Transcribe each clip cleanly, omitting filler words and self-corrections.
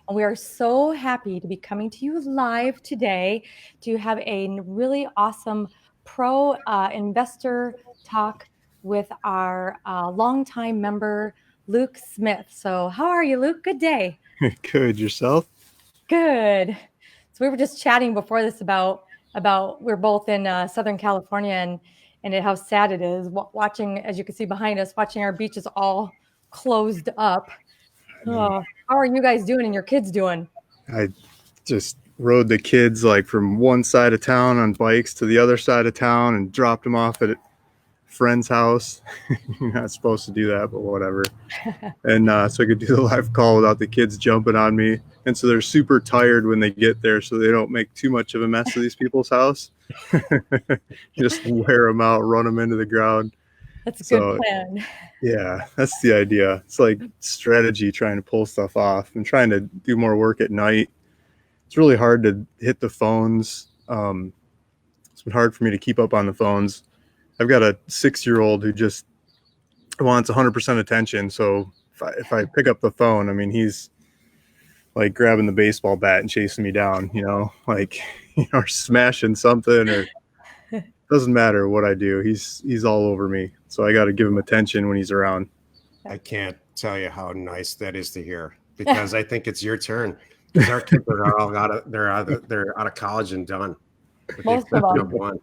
And we are so happy to be coming to you live today to have a really awesome pro investor talk with our longtime member, Luke Smith. So, how are you, Luke? Good day. Good. Yourself? Good. So we were just chatting before this about we're both in Southern California and how sad it is watching, as you can see behind us, watching our beaches all closed up. I know. How are you guys doing and your kids doing? I just rode the kids like from one side of town on bikes to the other side of town and dropped them off at a friend's house. You're not supposed to do that, but whatever. And so I could do the live call without the kids jumping on me. And so they're super tired when they get there, so they don't make too much of a mess of these people's house. Just wear them out, run them into the ground. That's a good So plan. yeah, that's the idea. It's like strategy, trying to pull stuff off and trying to do more work at night. It's really hard to hit the phones. It's been hard for me to keep up on the phones. I've got a 6-year-old who just wants 100% attention. So if I pick up the phone, I mean, he's like grabbing the baseball bat and chasing me down, like, or smashing something, or doesn't matter what I do. He's all over me. So I got to give him attention when he's around. I can't tell you how nice that is to hear, because I think it's your turn. Because our kids are all they're out of college and done. Most of them. One.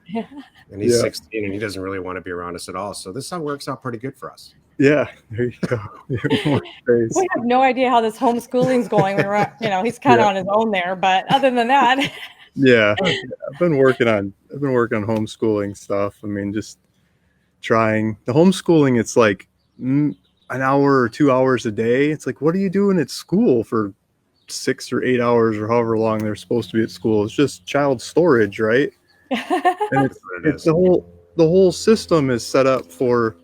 And he's 16 and he doesn't really want to be around us at all. So this all works out pretty good for us. Yeah, there you go. We have no idea how this homeschooling's going. He's kind of on his own there, but other than that. Yeah, I've been working on homeschooling stuff. I mean, just trying the homeschooling. It's like an hour or 2 hours a day. It's like, what are you doing at school for 6 or 8 hours or however long they're supposed to be at school? It's just child storage, right? And it's the whole system is set up for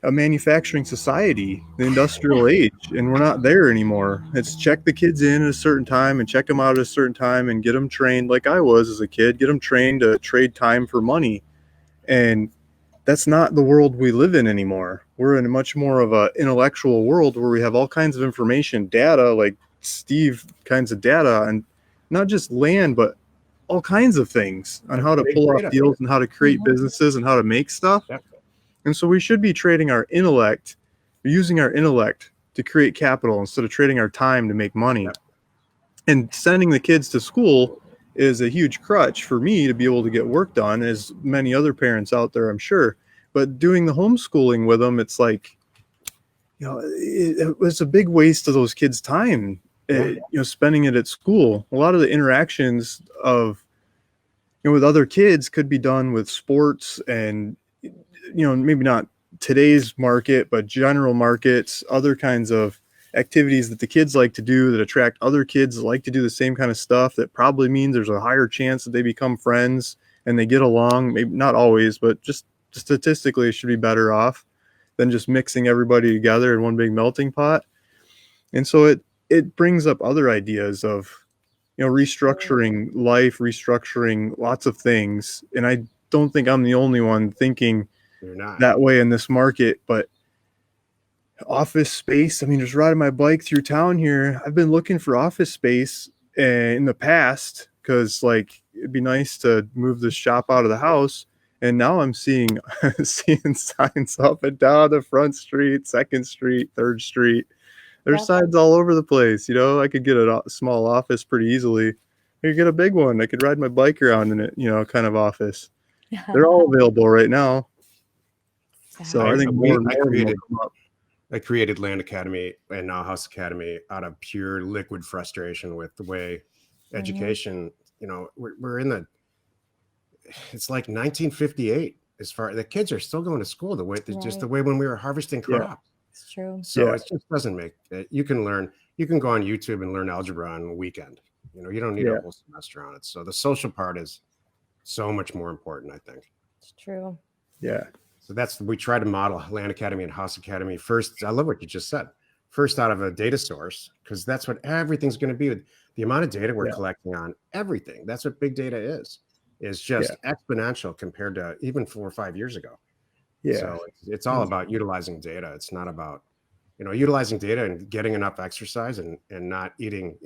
a manufacturing society, the industrial age, and we're not there anymore. It's check the kids in at a certain time and check them out at a certain time and get them trained like I was as a kid, get them trained to trade time for money. And that's not the world we live in anymore. We're in much more of an intellectual world where we have all kinds of information, data, like Steve kinds of data, and not just land, but all kinds of things on how to pull off deals and how to create businesses and how to make stuff. And so we should be trading our intellect, using our intellect to create capital instead of trading our time to make money. And sending the kids to school is a huge crutch for me to be able to get work done, as many other parents out there, I'm sure. But doing the homeschooling with them, it's like, it was a big waste of those kids' time, spending it at school. A lot of the interactions with other kids could be done with sports and, maybe not today's market, but general markets, other kinds of activities that the kids like to do that attract other kids that like to do the same kind of stuff. That probably means there's a higher chance that they become friends and they get along. Maybe not always, but just statistically, it should be better off than just mixing everybody together in one big melting pot. And so it brings up other ideas of, restructuring life, restructuring lots of things. And I don't think I'm the only one thinking that way in this market. But office space, I mean, just riding my bike through town here, I've been looking for office space in the past because, like, it'd be nice to move the shop out of the house. And now I'm seeing signs up and down the front street, 2nd Street, 3rd Street. There's signs all over the place. I could get a small office pretty easily. I could get a big one. I could ride my bike around in it, kind of office. They're all available right now. So I think I created Land Academy and now House Academy out of pure liquid frustration with the way education, we're in it's like 1958 as far the kids are still going to school just the way when we were harvesting crops. It's true. So it just doesn't make it. You can go on YouTube and learn algebra on a weekend. You don't need a whole semester on it. So the social part is so much more important, I think. It's true. Yeah. So we try to model Land Academy and House Academy first. I love what you just said. First out of a data source, because that's what everything's going to be. The amount of data we're collecting on everything. That's what big data is just exponential compared to even 4 or 5 years ago. Yeah. So it's all about utilizing data. It's not about utilizing data and getting enough exercise and not eating,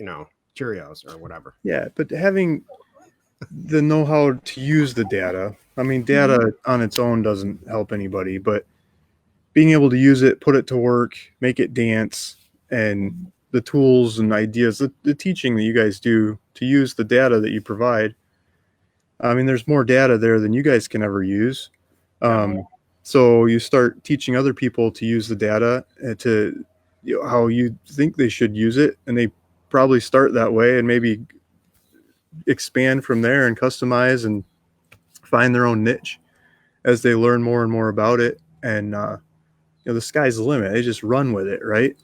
Cheerios or whatever. Yeah, but having the know-how to use the data. I mean, data on its own doesn't help anybody, but being able to use it, put it to work, make it dance, and the tools and ideas, the teaching that you guys do to use the data that you provide. I mean, there's more data there than you guys can ever use. So you start teaching other people to use the data to how you think they should use it, and they probably start that way and maybe expand from there and customize and find their own niche as they learn more and more about it. And the sky's the limit. They just run with it, right?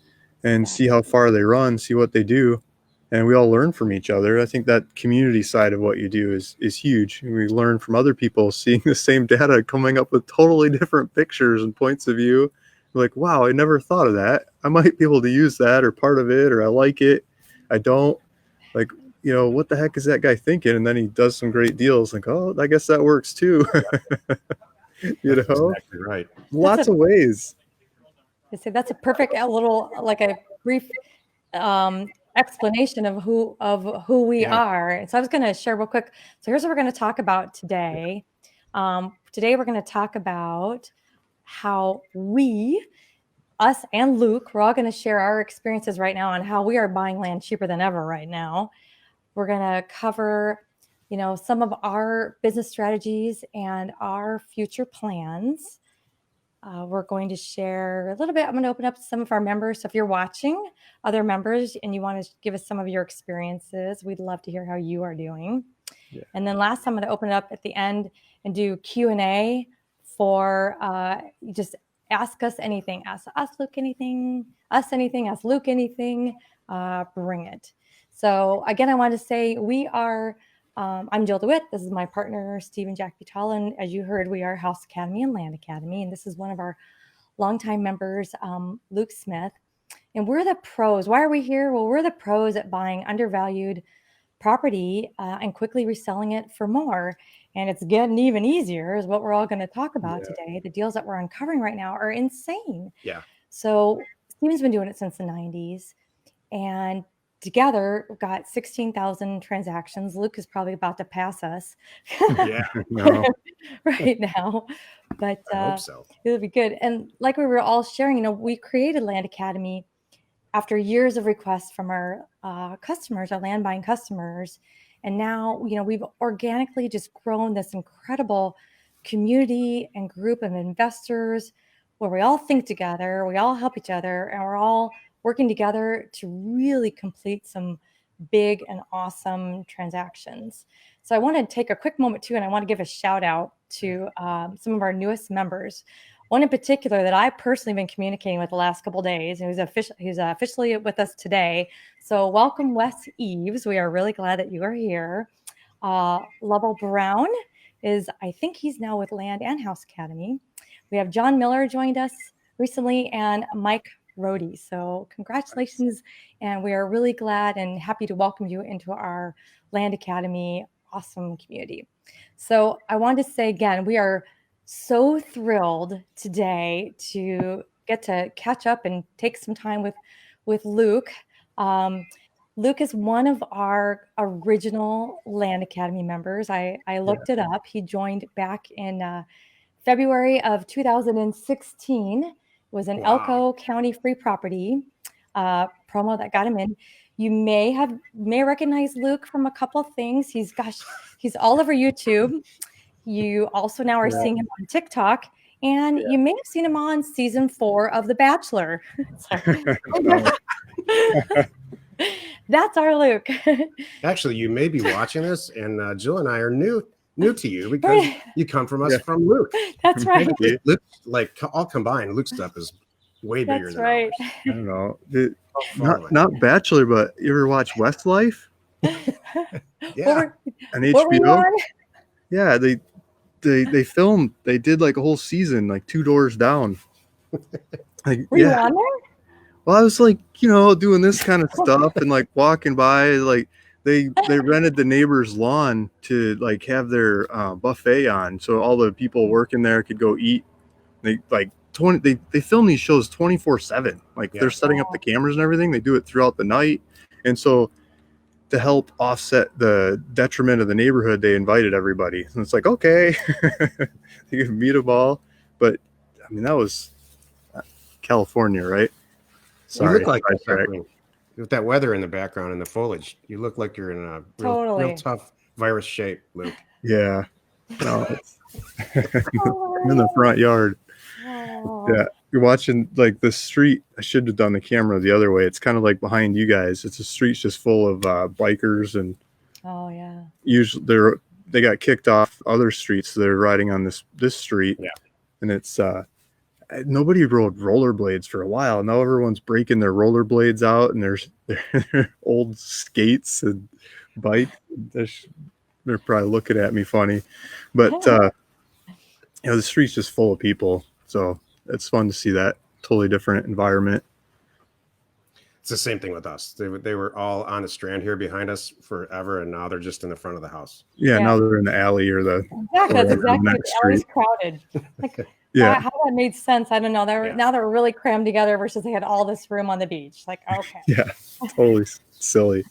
And see how far they run, see what they do, and we all learn from each other. I think that community side of what you do is huge. We learn from other people seeing the same data, coming up with totally different pictures and points of view. We're like, wow, I never thought of that. I might be able to use that or part of it, or I like it, I don't. Like, what the heck is that guy thinking? And then he does some great deals. Like, oh, I guess that works too. That's exactly right. Lots of ways. That's a perfect little, like a brief explanation of who we are. So I was going to share real quick. So here's what we're going to talk about today. Today we're going to talk about how us and Luke, we're all going to share our experiences right now on how we are buying land cheaper than ever right now. We're going to cover, some of our business strategies and our future plans. We're going to share a little bit. I'm going to open up to some of our members. So if you're watching other members and you want to give us some of your experiences, we'd love to hear how you are doing. Yeah. And then last, I'm going to open it up at the end and do Q&A for just ask us anything. Ask us, Luke, anything. Us anything. Ask Luke anything. Bring it. So again, I want to say we are, I'm Jill DeWit. This is my partner, Steve and Jack Butala. And as you heard, we are House Academy and Land Academy. And this is one of our longtime members, Luke Smith. And we're the pros. Why are we here? Well, we're the pros at buying undervalued property and quickly reselling it for more. And it's getting even easier is what we're all going to talk about today. The deals that we're uncovering right now are insane. Yeah. So Steven's been doing it since the 90s. And together, we've got 16,000 transactions. Luke is probably about to pass us right now. But I hope so. It'll be good. And like we were all sharing, we created Land Academy after years of requests from our customers, our land buying customers. And now, we've organically just grown this incredible community and group of investors where we all think together, we all help each other, and we're all working together to really complete some big and awesome transactions. So I want to take a quick moment too, and I want to give a shout out to some of our newest members. One in particular that I personally been communicating with the last couple of days, and he's officially with us today. So welcome, Wes Eves. We are really glad that you are here. Lovell Brown I think he's now with Land and House Academy. We have John Miller joined us recently, and Mike Rohde. So congratulations. And we are really glad and happy to welcome you into our Land Academy awesome community. So I want to say again, we are so thrilled today to get to catch up and take some time with Luke. Luke is one of our original Land Academy members. I looked it up. He joined back in February of 2016. It was an Elko County free property promo that got him in. You may recognize Luke from a couple of things. He's all over YouTube. You also now are seeing him on TikTok, and you may have seen him on season 4 of The Bachelor. That's our Luke. Actually, you may be watching this, and Jill and I are new to you because you come from us from Luke. That's right. Luke, like all combined, Luke's stuff is way bigger than ours. I don't know. Not Bachelor, but you ever watch Westlife? Yeah. On HBO? Yeah, they filmed. They did like a whole season, like 2 doors down. Like, were you on there? Well, I was like, doing this kind of stuff and like walking by, like they rented the neighbor's lawn to like have their buffet on, so all the people working there could go eat. They like they film these shows 24/7. Like Yeah. they're setting up the cameras and everything. They do it throughout the night. And so to help offset the detriment of the neighborhood, they invited everybody. And it's like, okay, you can meet them all. But I mean, that was California, right? You Sorry, look like you're sidetrack. suffering with that weather in the background and the foliage. You look like you're in a real Totally. tough virus shape, Luke. Yeah. No, I'm in the front yard. Oh. Yeah. You're watching like the street. I should have done the camera the other way. It's kind of like behind you guys. It's a street's just full of bikers, and Oh yeah. usually they got kicked off other streets, so they're riding on this street. Yeah. And it's nobody rode rollerblades for a while. Now everyone's breaking their rollerblades out, and there's their old skates and bike. They're probably looking at me funny, but the street's just full of people, so it's fun to see that totally different environment. It's the same thing with us. They were all on a strand here behind us forever, and now they're just in the front of the house. Yeah, now they're in the alley or the exactly. That's exactly. The alley's crowded. Like, yeah, how that made sense. I don't know. Now they're really crammed together versus they had all this room on the beach. Like, okay. Yeah, totally silly.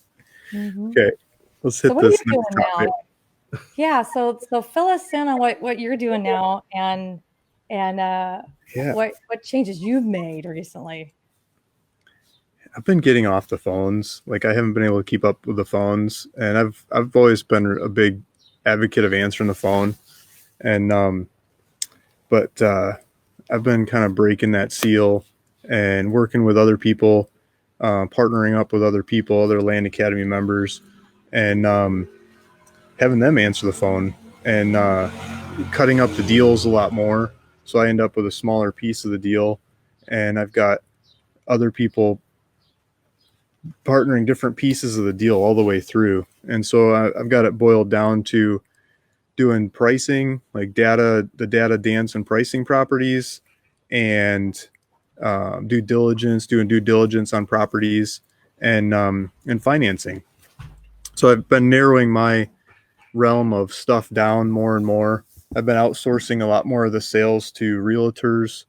Mm-hmm. Okay, let's hit so this what are you next doing topic. now? Yeah, so fill us in on what you're doing now and what changes you've made recently. I've been getting off the phones. Like I haven't been able to keep up with the phones, and I've always been a big advocate of answering the phone, and but I've been kind of breaking that seal and working with other people, partnering up with other people, other Land Academy members, and having them answer the phone and cutting up the deals a lot more. So I end up with a smaller piece of the deal, and I've got other people partnering different pieces of the deal all the way through. And so I've got it boiled down to doing pricing, like the data dance and pricing properties, and doing due diligence on properties, and financing. So I've been narrowing my realm of stuff down more and more. I've been outsourcing a lot more of the sales to realtors.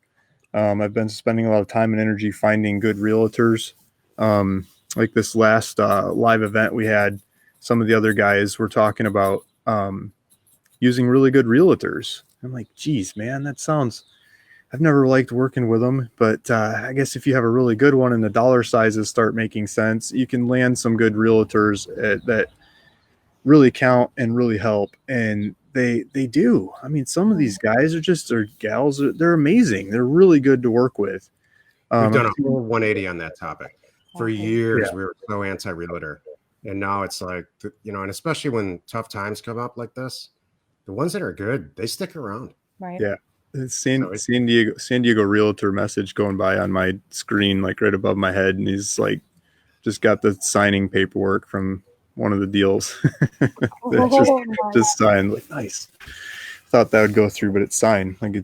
I've been spending a lot of time and energy finding good realtors. Like this last live event we had, some of the other guys were talking about using really good realtors. I'm like, geez, man, I've never liked working with them, but I guess if you have a really good one and the dollar sizes start making sense, you can land some good realtors that really count and really help. And they do. I mean, some of these guys or gals, they're amazing. They're really good to work with. We've done a whole 180 on that topic. For years, we were so anti-realtor. And now it's like, and especially when tough times come up like this, the ones that are good, they stick around. Right. Yeah. San Diego realtor message going by on my screen, like right above my head. And he's like, just got the signing paperwork from one of the deals. just signed. Like, nice. Thought that would go through, but it's signed. Like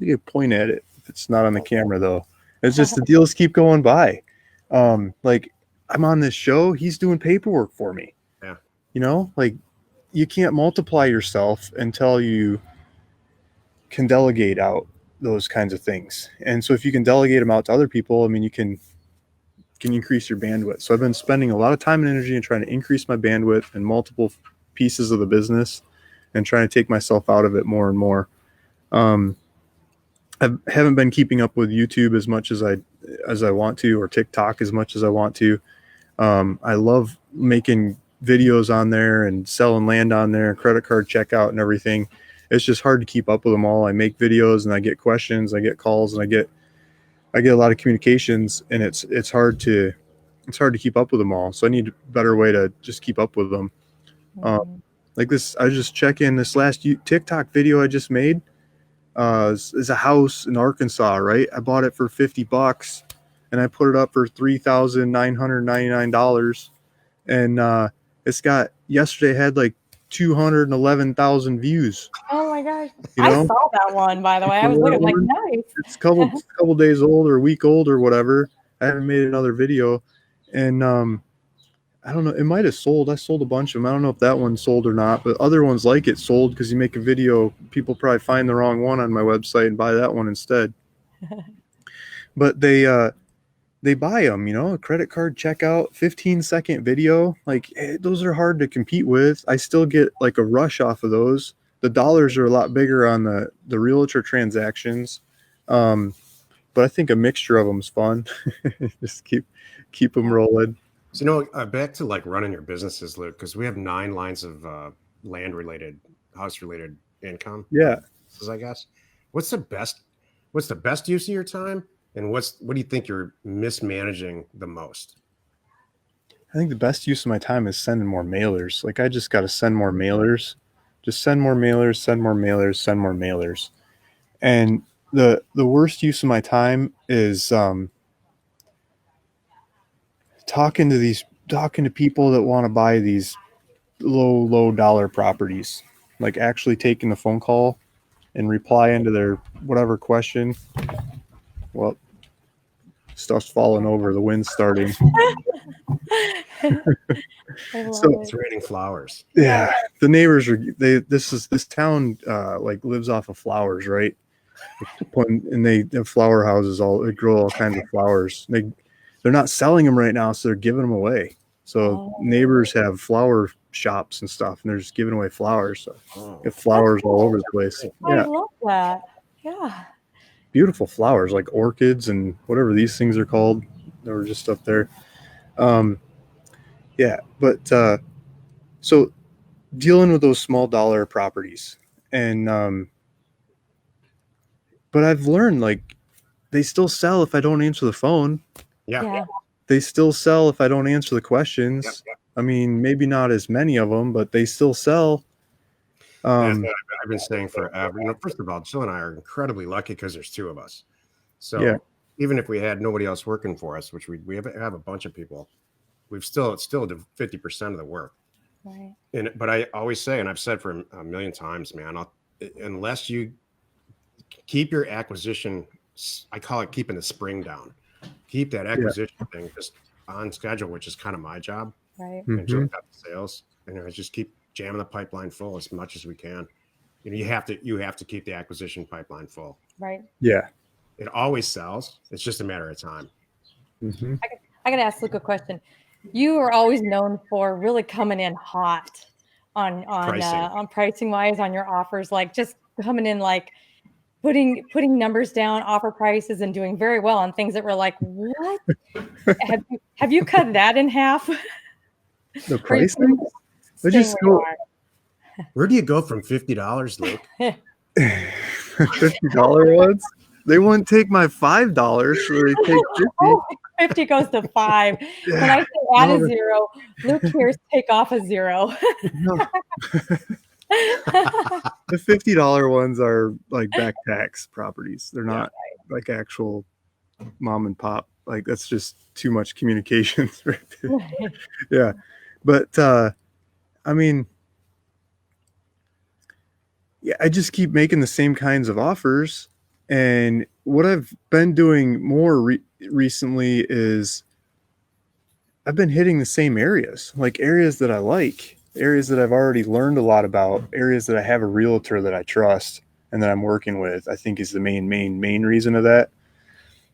you point at it. It's not on the camera though. It's just the deals keep going by. Like I'm on this show, he's doing paperwork for me. Yeah. Like you can't multiply yourself until you can delegate out those kinds of things. And so if you can delegate them out to other people, I mean, you can increase your bandwidth. So I've been spending a lot of time and energy in trying to increase my bandwidth in multiple pieces of the business and trying to take myself out of it more and more. I haven't been keeping up with YouTube as much as I want to, or TikTok as much as I want to. I love making videos on there and selling land on there, credit card checkout and everything. It's just hard to keep up with them all. I make videos and I get questions, I get calls, and I get a lot of communications, and it's hard to keep up with them all. So I need a better way to just keep up with them. Like this, I was just checking this last TikTok video I just made. Is a house in Arkansas, right? I bought it for $50 and I put it up for $3,999. And yesterday had like 211,000 views. Oh my gosh. I saw that one, by the way. I was looking like, nice. It's a couple days old or a week old or whatever. I haven't made another video. And I don't know. It might have sold. I sold a bunch of them. I don't know if that one sold or not, but other ones like it sold because you make a video. People probably find the wrong one on my website and buy that one instead. But they buy them, a credit card checkout, 15-second video. Like, those are hard to compete with. I still get like a rush off of those. The dollars are a lot bigger on the realtor transactions. But I think a mixture of them is fun. Just keep them rolling. So, back to like running your businesses, Luke, because we have 9 lines of land related, house related income. Yeah. I guess. What's the best use of your time? And what do you think you're mismanaging the most? I think the best use of my time is sending more mailers. Like, I just got to send more mailers. Just send more mailers, send more mailers, send more mailers. And the worst use of my time is talking to people that want to buy these low dollar properties. Like, actually taking the phone call and replying to their whatever question. Well, stuff's falling over. The wind's starting. So it's raining flowers. Yeah, the neighbors are. This town like lives off of flowers, right? And they have flower houses. They grow all kinds of flowers. They're not selling them right now, so they're giving them away. So neighbors have flower shops and stuff, and they're just giving away flowers. So get flowers all over the place. I love that. Yeah. Beautiful flowers like orchids and whatever these things are called. They were just up there. Yeah, but so dealing with those small dollar properties, and but I've learned, like, they still sell if I don't answer the phone. Yeah. They still sell if I don't answer the questions. Yep. I mean, maybe not as many of them, but they still sell. I've been saying forever. First of all, Jill and I are incredibly lucky because there's 2 of us. So even if we had nobody else working for us, which we have a bunch of people, it's still 50% of the work. Right. But I always say, and I've said for a million times, man, unless you keep your acquisition, I call it keeping the spring down. Keep that acquisition thing just on schedule, which is kind of my job. Right. And Jill got the sales, and I just keep jamming the pipeline full as much as we can. You have to keep the acquisition pipeline full. Right. Yeah. It always sells. It's just a matter of time. Mm-hmm. I got to ask Luke a question. You are always known for really coming in hot on pricing wise on your offers, like just coming in like putting numbers down, offer prices, and doing very well on things that were like, what? have you cut that in half? The pricing? Where do you go from $50, Luke? $50 ones? They wouldn't take my $5, so they take 50. 50 goes to 5. When I say add a 0, Luke hears take off a 0. The $50 ones are like back tax properties. They're not like actual mom and pop. Like, that's just too much communications. Right there. Yeah. But I mean, yeah, I just keep making the same kinds of offers. And what I've been doing more recently is I've been hitting the same areas, like areas that I like, areas that I've already learned a lot about, areas that I have a realtor that I trust and that I'm working with. I think is the main reason of that.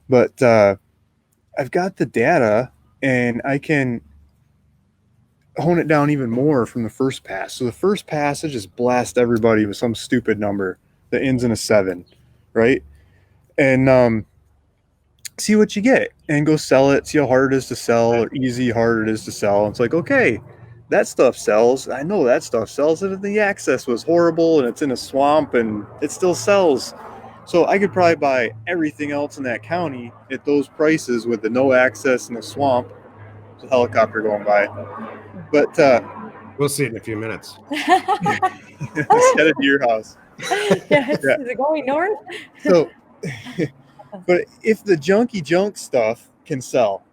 But I've got the data, and I can hone it down even more from the first pass. So the first pass, I just blast everybody with some stupid number that ends in a 7, right? And see what you get, and go sell it. See how hard it is to sell, or hard it is to sell. It's like, okay, that stuff sells. I know that stuff sells. And the access was horrible, and it's in a swamp, and it still sells. So I could probably buy everything else in that county at those prices with the no access and the swamp. There's a helicopter going by. But we'll see it in a few minutes. It's headed to your house. Is it going north? So, but if the junky junk stuff can sell,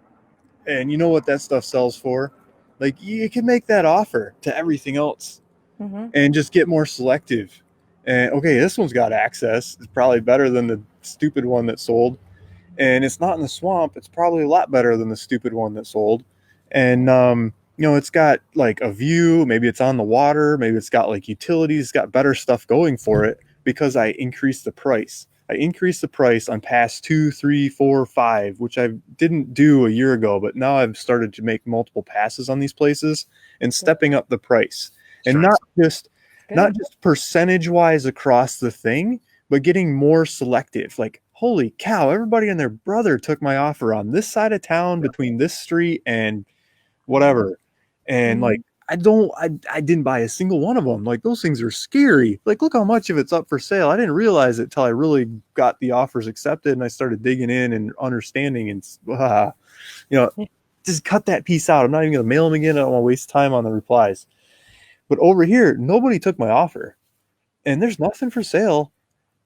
and you know what that stuff sells for, like, you can make that offer to everything else, and just get more selective. And okay, this one's got access. It's probably better than the stupid one that sold. And it's not in the swamp. It's probably a lot better than the stupid one that sold. And, it's got like a view. Maybe it's on the water. Maybe it's got like utilities. It's got better stuff going for it because I increased the price. I increased the price on pass 2, 3, 4, 5, which I didn't do a year ago, but now I've started to make multiple passes on these places and stepping up the price. And not just percentage wise across the thing, but getting more selective. Like, holy cow, everybody and their brother took my offer on this side of town between this street and whatever. And like, I didn't buy a single one of them. Like, those things are scary. Like, look how much of it's up for sale. I didn't realize it till I really got the offers accepted and I started digging in and understanding and, just cut that piece out. I'm not even going to mail them again. I don't want to waste time on the replies. But over here, nobody took my offer and there's nothing for sale.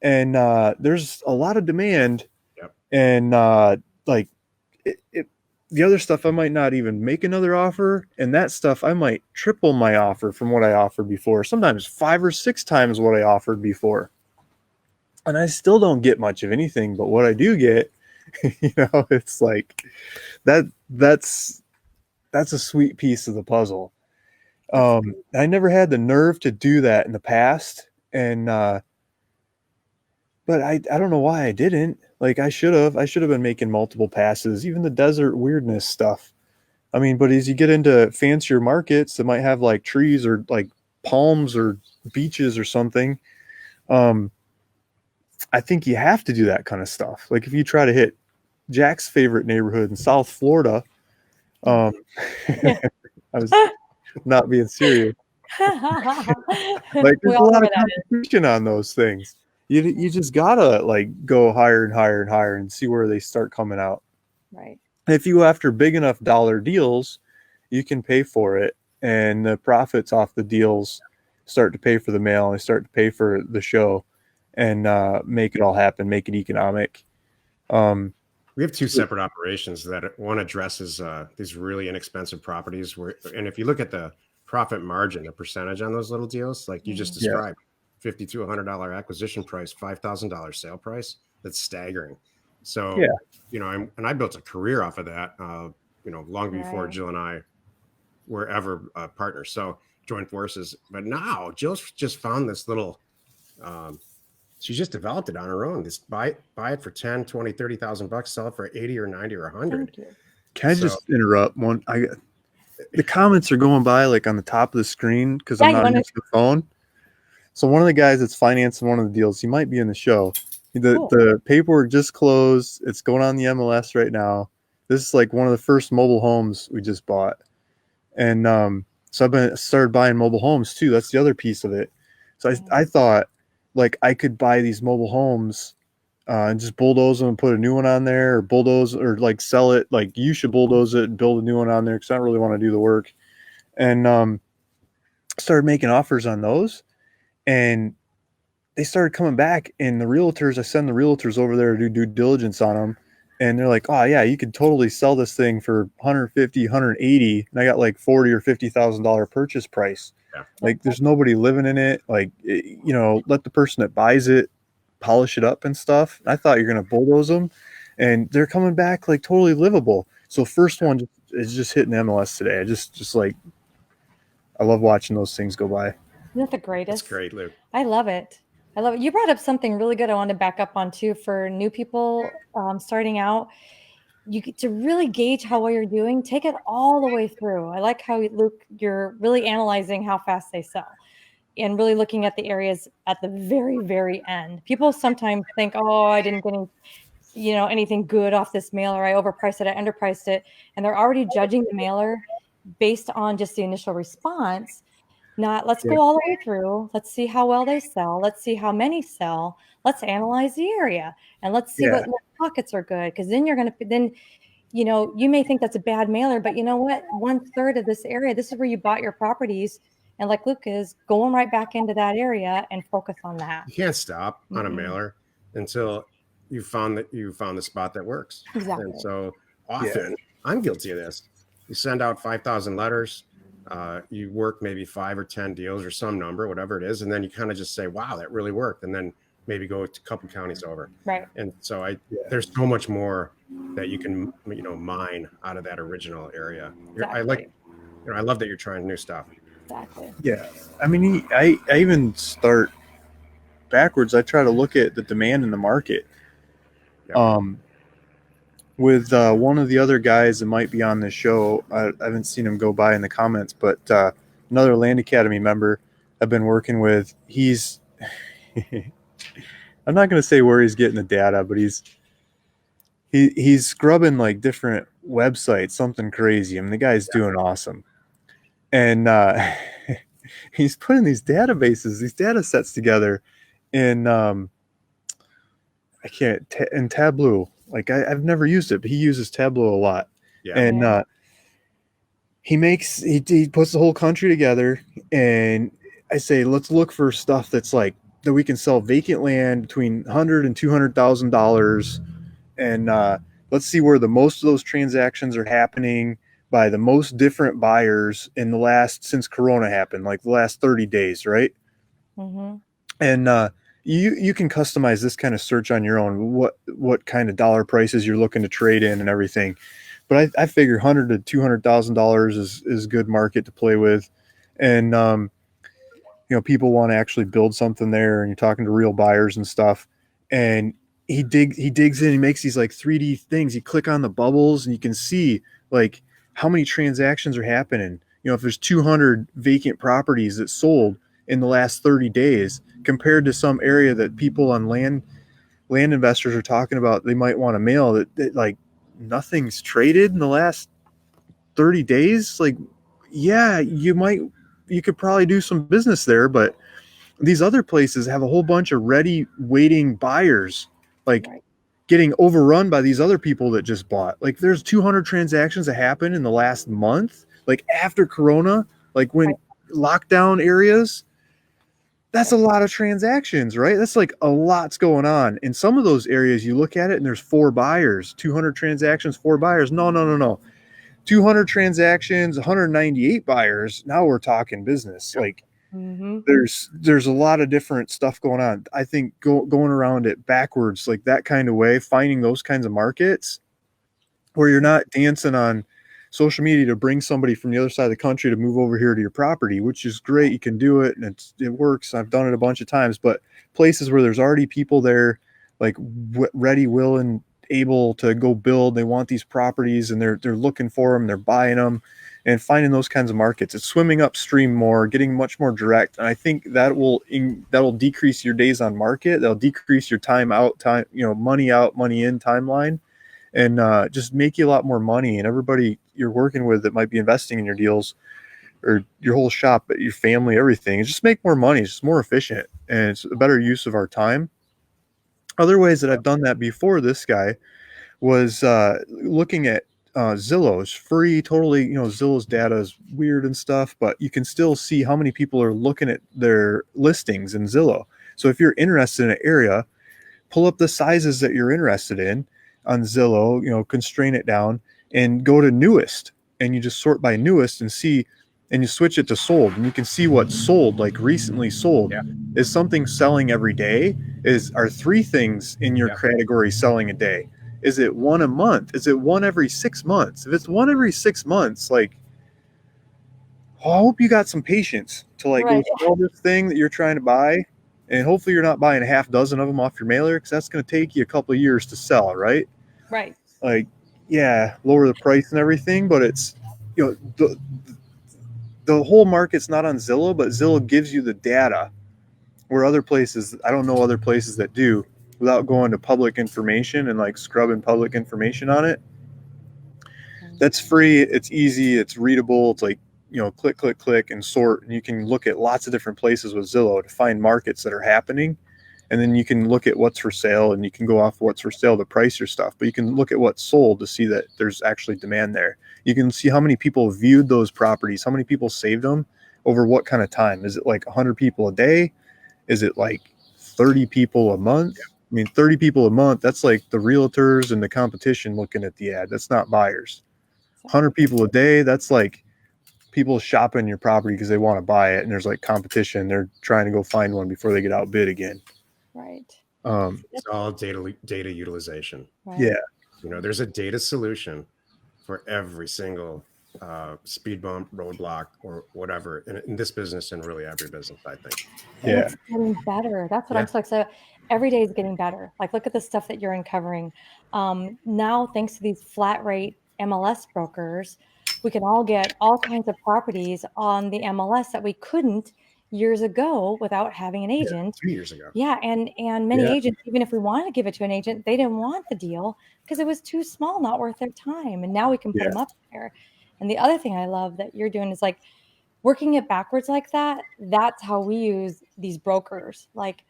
And there's a lot of demand. Yep. And the other stuff, I might not even make another offer. And that stuff, I might triple my offer from what I offered before. Sometimes 5 or 6 times what I offered before. And I still don't get much of anything. But what I do get, it's like that's a sweet piece of the puzzle. I never had the nerve to do that in the past. And but I don't know why I didn't. Like, I should have been making multiple passes, even the desert weirdness stuff. I mean, but as you get into fancier markets that might have like trees or like palms or beaches or something, I think you have to do that kind of stuff. Like, if you try to hit Jack's favorite neighborhood in South Florida, I was not being serious. Like, there's a lot of competition on those things. You just gotta like go higher and higher and higher and see where they start coming out. Right. If you go after big enough dollar deals, you can pay for it, and the profits off the deals start to pay for the mail and they start to pay for the show, and make it all happen, make it economic. We have 2 separate operations. That one addresses these really inexpensive properties and if you look at the profit margin, the percentage on those little deals, like you just described, $50 to $100 acquisition price, $5,000 sale price. That's staggering. So, and I built a career off of that, long before Jill and I were ever partners. So joined forces. But now Jill's just found this little, she just developed it on her own. This buy it for 10, 20, 30,000 bucks, sell it for 80 or 90 or 100. Can I just interrupt one? The comments are going by like on the top of the screen because I'm not using the phone. So one of the guys that's financing one of the deals, he might be in the show. The paperwork just closed. It's going on the MLS right now. This is like one of the first mobile homes we just bought. And so I've started buying mobile homes too. That's the other piece of it. So I thought like I could buy these mobile homes and just bulldoze them and put a new one on there, or bulldoze or like sell it. Like, you should bulldoze it and build a new one on there because I don't really want to do the work. And started making offers on those. And they started coming back, and I send the realtors over there to do due diligence on them. And they're like, oh yeah, you could totally sell this thing for 150, 180. And I got like $40,000 or $50,000 purchase price. Yeah. Like, there's nobody living in it. Like, let the person that buys it polish it up and stuff. I thought you're going to bulldoze them, and they're coming back like totally livable. So first one is just hitting MLS today. I just like, I love watching those things go by. Isn't that the greatest? It's great, Luke. I love it. You brought up something really good I want to back up on too for new people starting out. You get to really gauge how well you're doing. Take it all the way through. I like how, Luke, you're really analyzing how fast they sell and really looking at the areas at the very, very end. People sometimes think, oh, I didn't get anything good off this mailer. I overpriced it. I underpriced it. And they're already judging the mailer based on just the initial response. Not let's go all the way through. Let's see how well they sell. Let's see how many sell. Let's analyze the area and let's see what pockets are good. Because then you may think that's a bad mailer, but you know what? 1/3 of this area, this is where you bought your properties. And like Luke is going right back into that area and focus on that. You can't stop on a mailer until you found the spot that works. Exactly. And so often I'm guilty of this. You send out 5,000 letters. You work maybe 5 or 10 deals or some number, whatever it is. And then you kind of just say, wow, that really worked. And then maybe go to a couple counties over. Right. And so there's so much more that you can, mine out of that original area. Exactly. I love that you're trying new stuff. Exactly. Yeah. I mean, I even start backwards. I try to look at the demand in the market. Yep. With one of the other guys that might be on this show, I haven't seen him go by in the comments, but another Land Academy member I've been working with, he's I'm not going to say where he's getting the data, but he's scrubbing like different websites, something crazy. I mean, the guy's doing awesome. And he's putting these databases, these data sets together in in Tableau. Like I've never used it, but he uses Tableau a lot. Yeah. And he puts the whole country together, and I say, let's look for stuff that's like that we can sell vacant land between $100,000 and $200,000, and let's see where the most of those transactions are happening by the most different buyers in the last since Corona happened, like the last 30 days, right? Mm-hmm. And you can customize this kind of search on your own. What kind of dollar prices you're looking to trade in and everything. But I figure $100,000 to $200,000 is good market to play with, and people want to actually build something there, and you're talking to real buyers and stuff. And he digs in, he makes these like 3D things. You click on the bubbles, and you can see like how many transactions are happening. If there's 200 vacant properties that sold in the last 30 days, compared to some area that people on land investors are talking about, they might want to mail that like nothing's traded in the last 30 days. Like, yeah, you could probably do some business there, but these other places have a whole bunch of ready waiting buyers, like Right. getting overrun by these other people that just bought. Like there's 200 transactions that happened in the last month, like after Corona, like when lockdown areas. That's a lot of transactions, right? That's like a lot's going on. In some of those areas, you look at it and there's 4 buyers, 200 transactions, 4 buyers. No. 200 transactions, 198 buyers. Now we're talking business. Like Mm-hmm. there's a lot of different stuff going on. I think going around it backwards, like that kind of way, finding those kinds of markets where you're not dancing on social media to bring somebody from the other side of the country to move over here to your property, which is great. You can do it, and it works. I've done it a bunch of times, but places where there's already people there, like ready, willing, able to go build, they want these properties, and they're looking for them, they're buying them, and finding those kinds of markets. It's swimming upstream more, getting much more direct, and I think that'll decrease your days on market. That'll decrease your time out, money out, money in timeline, and just make you a lot more money. And everybody you're working with that might be investing in your deals, or your whole shop, your family, everything, just make more money. It's just more efficient, and it's a better use of our time. Other ways that I've done that before this guy was looking at Zillow's free, totally, Zillow's data is weird and stuff, but you can still see how many people are looking at their listings in Zillow. So if you're interested in an area, pull up the sizes that you're interested in on Zillow, constrain it down and go to newest, and you just sort by newest and see, and you switch it to sold, and you can see what's sold, like recently sold. Yeah. Is something selling every day? Are 3 things in your category selling a day? Is it 1 a month? Is it 1 every 6 months? If it's 1 every 6 months, like, I hope you got some patience to like go sell this thing that you're trying to buy. And hopefully you're not buying a half dozen of them off your mailer, because that's going to take you a couple of years to sell, right? Right. Like, yeah, lower the price and everything, but it's, the whole market's not on Zillow, but Zillow gives you the data, where other places, I don't know other places that do, without going to public information and like scrubbing public information on it. That's free. It's easy. It's readable. It's like, click and sort, and you can look at lots of different places with Zillow to find markets that are happening. And then you can look at what's for sale, and you can go off what's for sale to price your stuff, but you can look at what's sold to see that there's actually demand there. You can see how many people viewed those properties, how many people saved them over what kind of time. Is it like 100 people a day? Is it like 30 people a month? I mean, 30 people a month, that's like the realtors and the competition looking at the ad. That's not buyers. 100 people a day, that's like people shopping your property because they want to buy it, and there's like competition. They're trying to go find one before they get outbid again. Right. It's all data utilization. Right. Yeah. There's a data solution for every single speed bump, roadblock, or whatever in this business and really every business, I think. And Yeah. it's getting better. That's what I'm so excited. Every day is getting better. Like, look at the stuff that you're uncovering. Now, thanks to these flat rate MLS brokers, we can all get all kinds of properties on the MLS that we couldn't years ago without having an agent. 2 years ago. Yeah, and many agents, even if we wanted to give it to an agent, they didn't want the deal because it was too small, not worth their time. And now we can put them up there. And the other thing I love that you're doing is like working it backwards like that. That's how we use these brokers. Like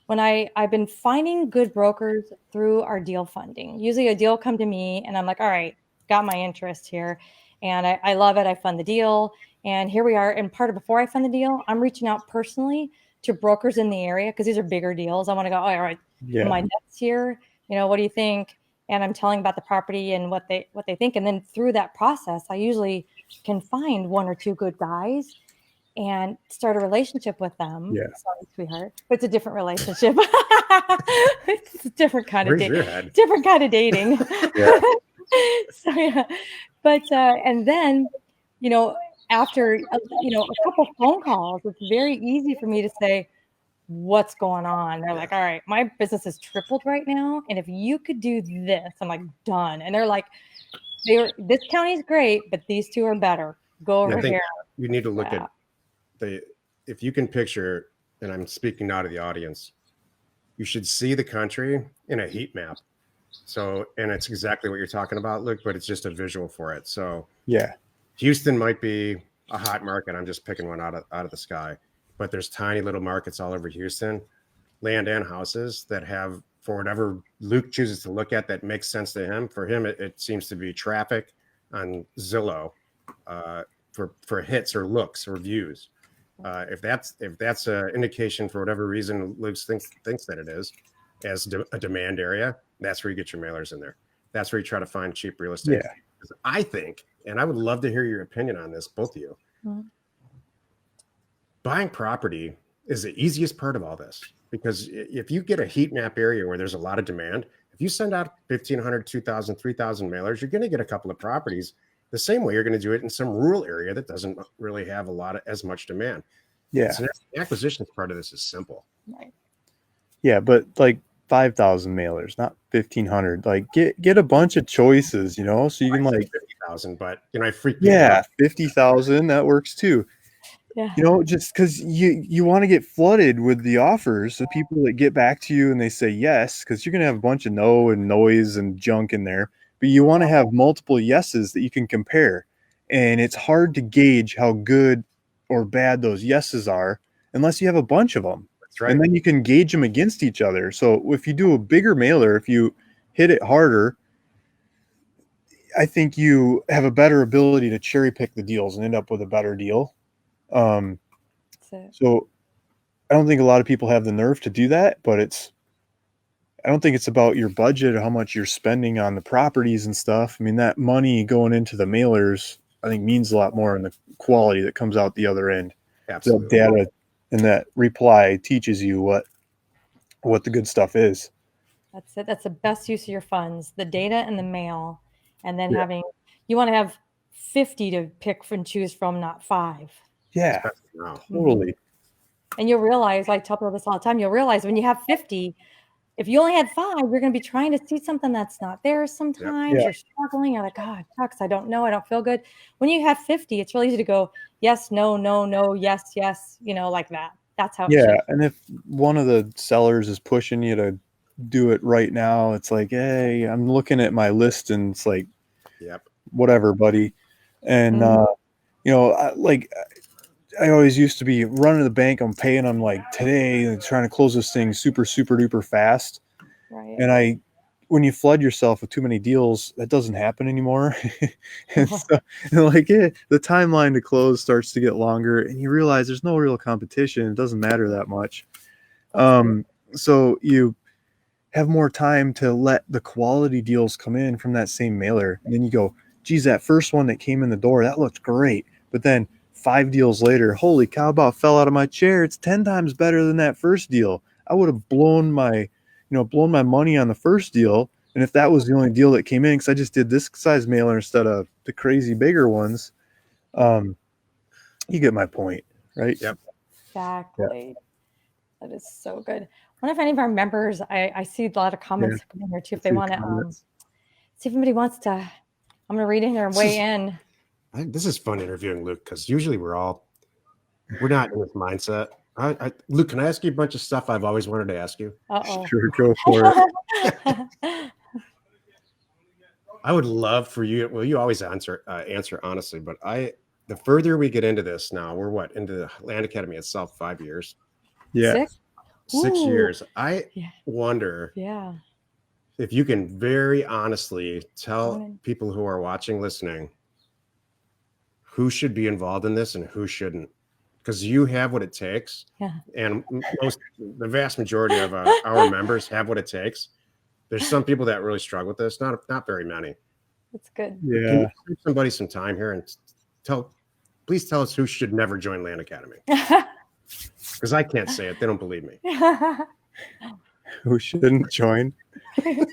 when I've been finding good brokers through our deal funding. Usually a deal come to me and I'm like, all right, got my interest here. And I love it. I fund the deal. And here we are. And before I fund the deal, I'm reaching out personally to brokers in the area because these are bigger deals. I want to go, all right, my net's here. What do you think? And I'm telling about the property and what they think. And then through that process, I usually can find one or two good guys and start a relationship with them. Yeah. Sorry, sweetheart. But it's a different relationship. It's a different kind of dating. Different kind of dating. Yeah. So yeah. But and then, after a couple phone calls, it's very easy for me to say, what's going on? They're like, all right, my business is tripled right now. And if you could do this, I'm like, done. And they're like, this county is great, but these two are better. Go over here. You need to look at if you can picture, and I'm speaking now to the audience, you should see the country in a heat map. So, and it's exactly what you're talking about, Luke, but it's just a visual for it. So yeah, Houston might be a hot market. I'm just picking one out of the sky, but there's tiny little markets all over Houston, land and houses that have, for whatever Luke chooses to look at that makes sense to him. For him, it seems to be traffic on Zillow for hits or looks or views. If that's an indication for whatever reason Luke thinks that it is as a demand area, that's where you get your mailers in there. That's where you try to find cheap real estate. Yeah. I think, and I would love to hear your opinion on this, both of you. Mm-hmm. Buying property is the easiest part of all this, because if you get a heat map area where there's a lot of demand, if you send out 1,500, 2,000, 3,000 mailers, you're going to get a couple of properties the same way you're going to do it in some rural area that doesn't really have as much demand. Yeah. So the acquisitions part of this is simple. Right. Yeah, but like 5,000 mailers, not 1,500. Like get a bunch of choices, so you can like 50,000, but I freak. Yeah, 50,000, that works too. Yeah. Just because you want to get flooded with the offers of people that get back to you and they say yes, because you're gonna have a bunch of no and noise and junk in there. But you want to have multiple yeses that you can compare. And it's hard to gauge how good or bad those yeses are unless you have a bunch of them. That's right. And then you can gauge them against each other. So if you do a bigger mailer, if you hit it harder, I think you have a better ability to cherry pick the deals and end up with a better deal. So I don't think a lot of people have the nerve to do that, but I don't think it's about your budget or how much you're spending on the properties and stuff. I mean, that money going into the mailers, I think, means a lot more in the quality that comes out the other end. Absolutely. That data and that reply teaches you what the good stuff is. That's it. That's the best use of your funds, the data and the mail. And then you want to have 50 to pick and choose from, not 5. Yeah, totally. And you'll realize, I tell people this all the time, you'll realize when you have 50, if you only had 5, you're going to be trying to see something that's not there sometimes. Yeah. You're struggling. You're like, God, shucks, I don't know. I don't feel good. When you have 50, it's really easy to go, yes, no, no, no, yes, yes, like that. That's how it should. And if one of the sellers is pushing you to do it right now, it's like, hey, I'm looking at my list and it's like, whatever, buddy. And, I always used to be running to the bank. I'm paying them like today and trying to close this thing super, super duper fast. Right. And when you flood yourself with too many deals, that doesn't happen anymore. And the timeline to close starts to get longer and you realize there's no real competition. It doesn't matter that much. So you have more time to let the quality deals come in from that same mailer. And then you go, geez, that first one that came in the door, that looked great. But then 5 deals later, holy cow, about fell out of my chair. It's 10 times better than that first deal. I would have blown my money on the first deal. And if that was the only deal that came in, because I just did this size mailer instead of the crazy bigger ones, You get my point, right? Yep. Exactly. That is so good. I wonder if any of our members, I see a lot of comments coming here too. If they want to see if anybody wants to, I'm going to read in here and weigh in. I think this is fun interviewing Luke because usually we're not in this mindset. Luke, can I ask you a bunch of stuff I've always wanted to ask you? Sure, go for it. I would love for you. Well, you always answer honestly, but the further we get into this now, we're into the Land Academy itself 5 years. Yeah. 6 years. I wonder if you can very honestly tell people who are watching, listening, who should be involved in this and who shouldn't. Because you have what it takes. Yeah. And the vast majority of our members have what it takes. There's some people that really struggle with this. Not very many. That's good. Yeah. Can you give somebody some time here and please tell us who should never join Land Academy? Because I can't say it. They don't believe me. Who shouldn't join? I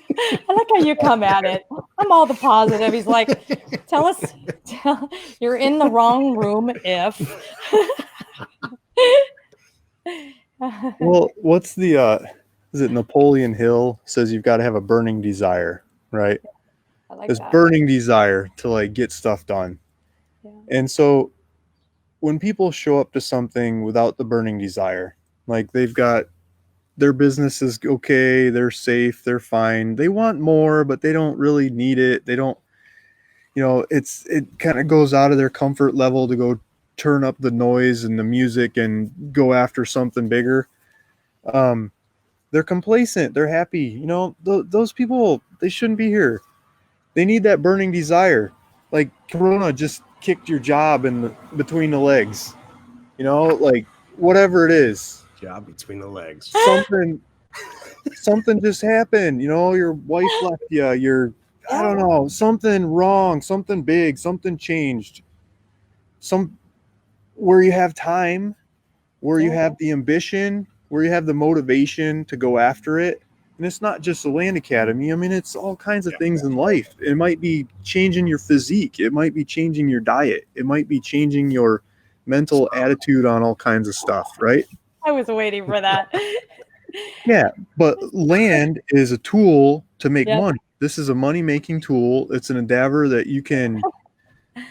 like how you come at it. I'm all the positive. He's like, tell us, you're in the wrong room if. Well, what's the is it Napoleon Hill says you've got to have a burning desire, right? I like This that. burning desire to like get stuff done. Yeah. And so when people show up to something without the burning desire, like they've got their business is okay, they're safe, they're fine. They want more, but they don't really need it. They don't, it kind of goes out of their comfort level to go turn up the noise and the music and go after something bigger. They're complacent. They're happy. Those people, they shouldn't be here. They need that burning desire. Like Corona just kicked your job between the legs, like whatever it is. Job between the legs. Something just happened. Your wife left you. I don't know, something wrong, something big, something changed. Where you have time, where you have the ambition, where you have the motivation to go after it. And it's not just the Land Academy. I mean, it's all kinds of things in life. It might be changing your physique. It might be changing your diet. It might be changing your mental attitude on all kinds of stuff, right? I was waiting for that. Yeah, but land is a tool to make money. This is a money-making tool. It's an endeavor that you can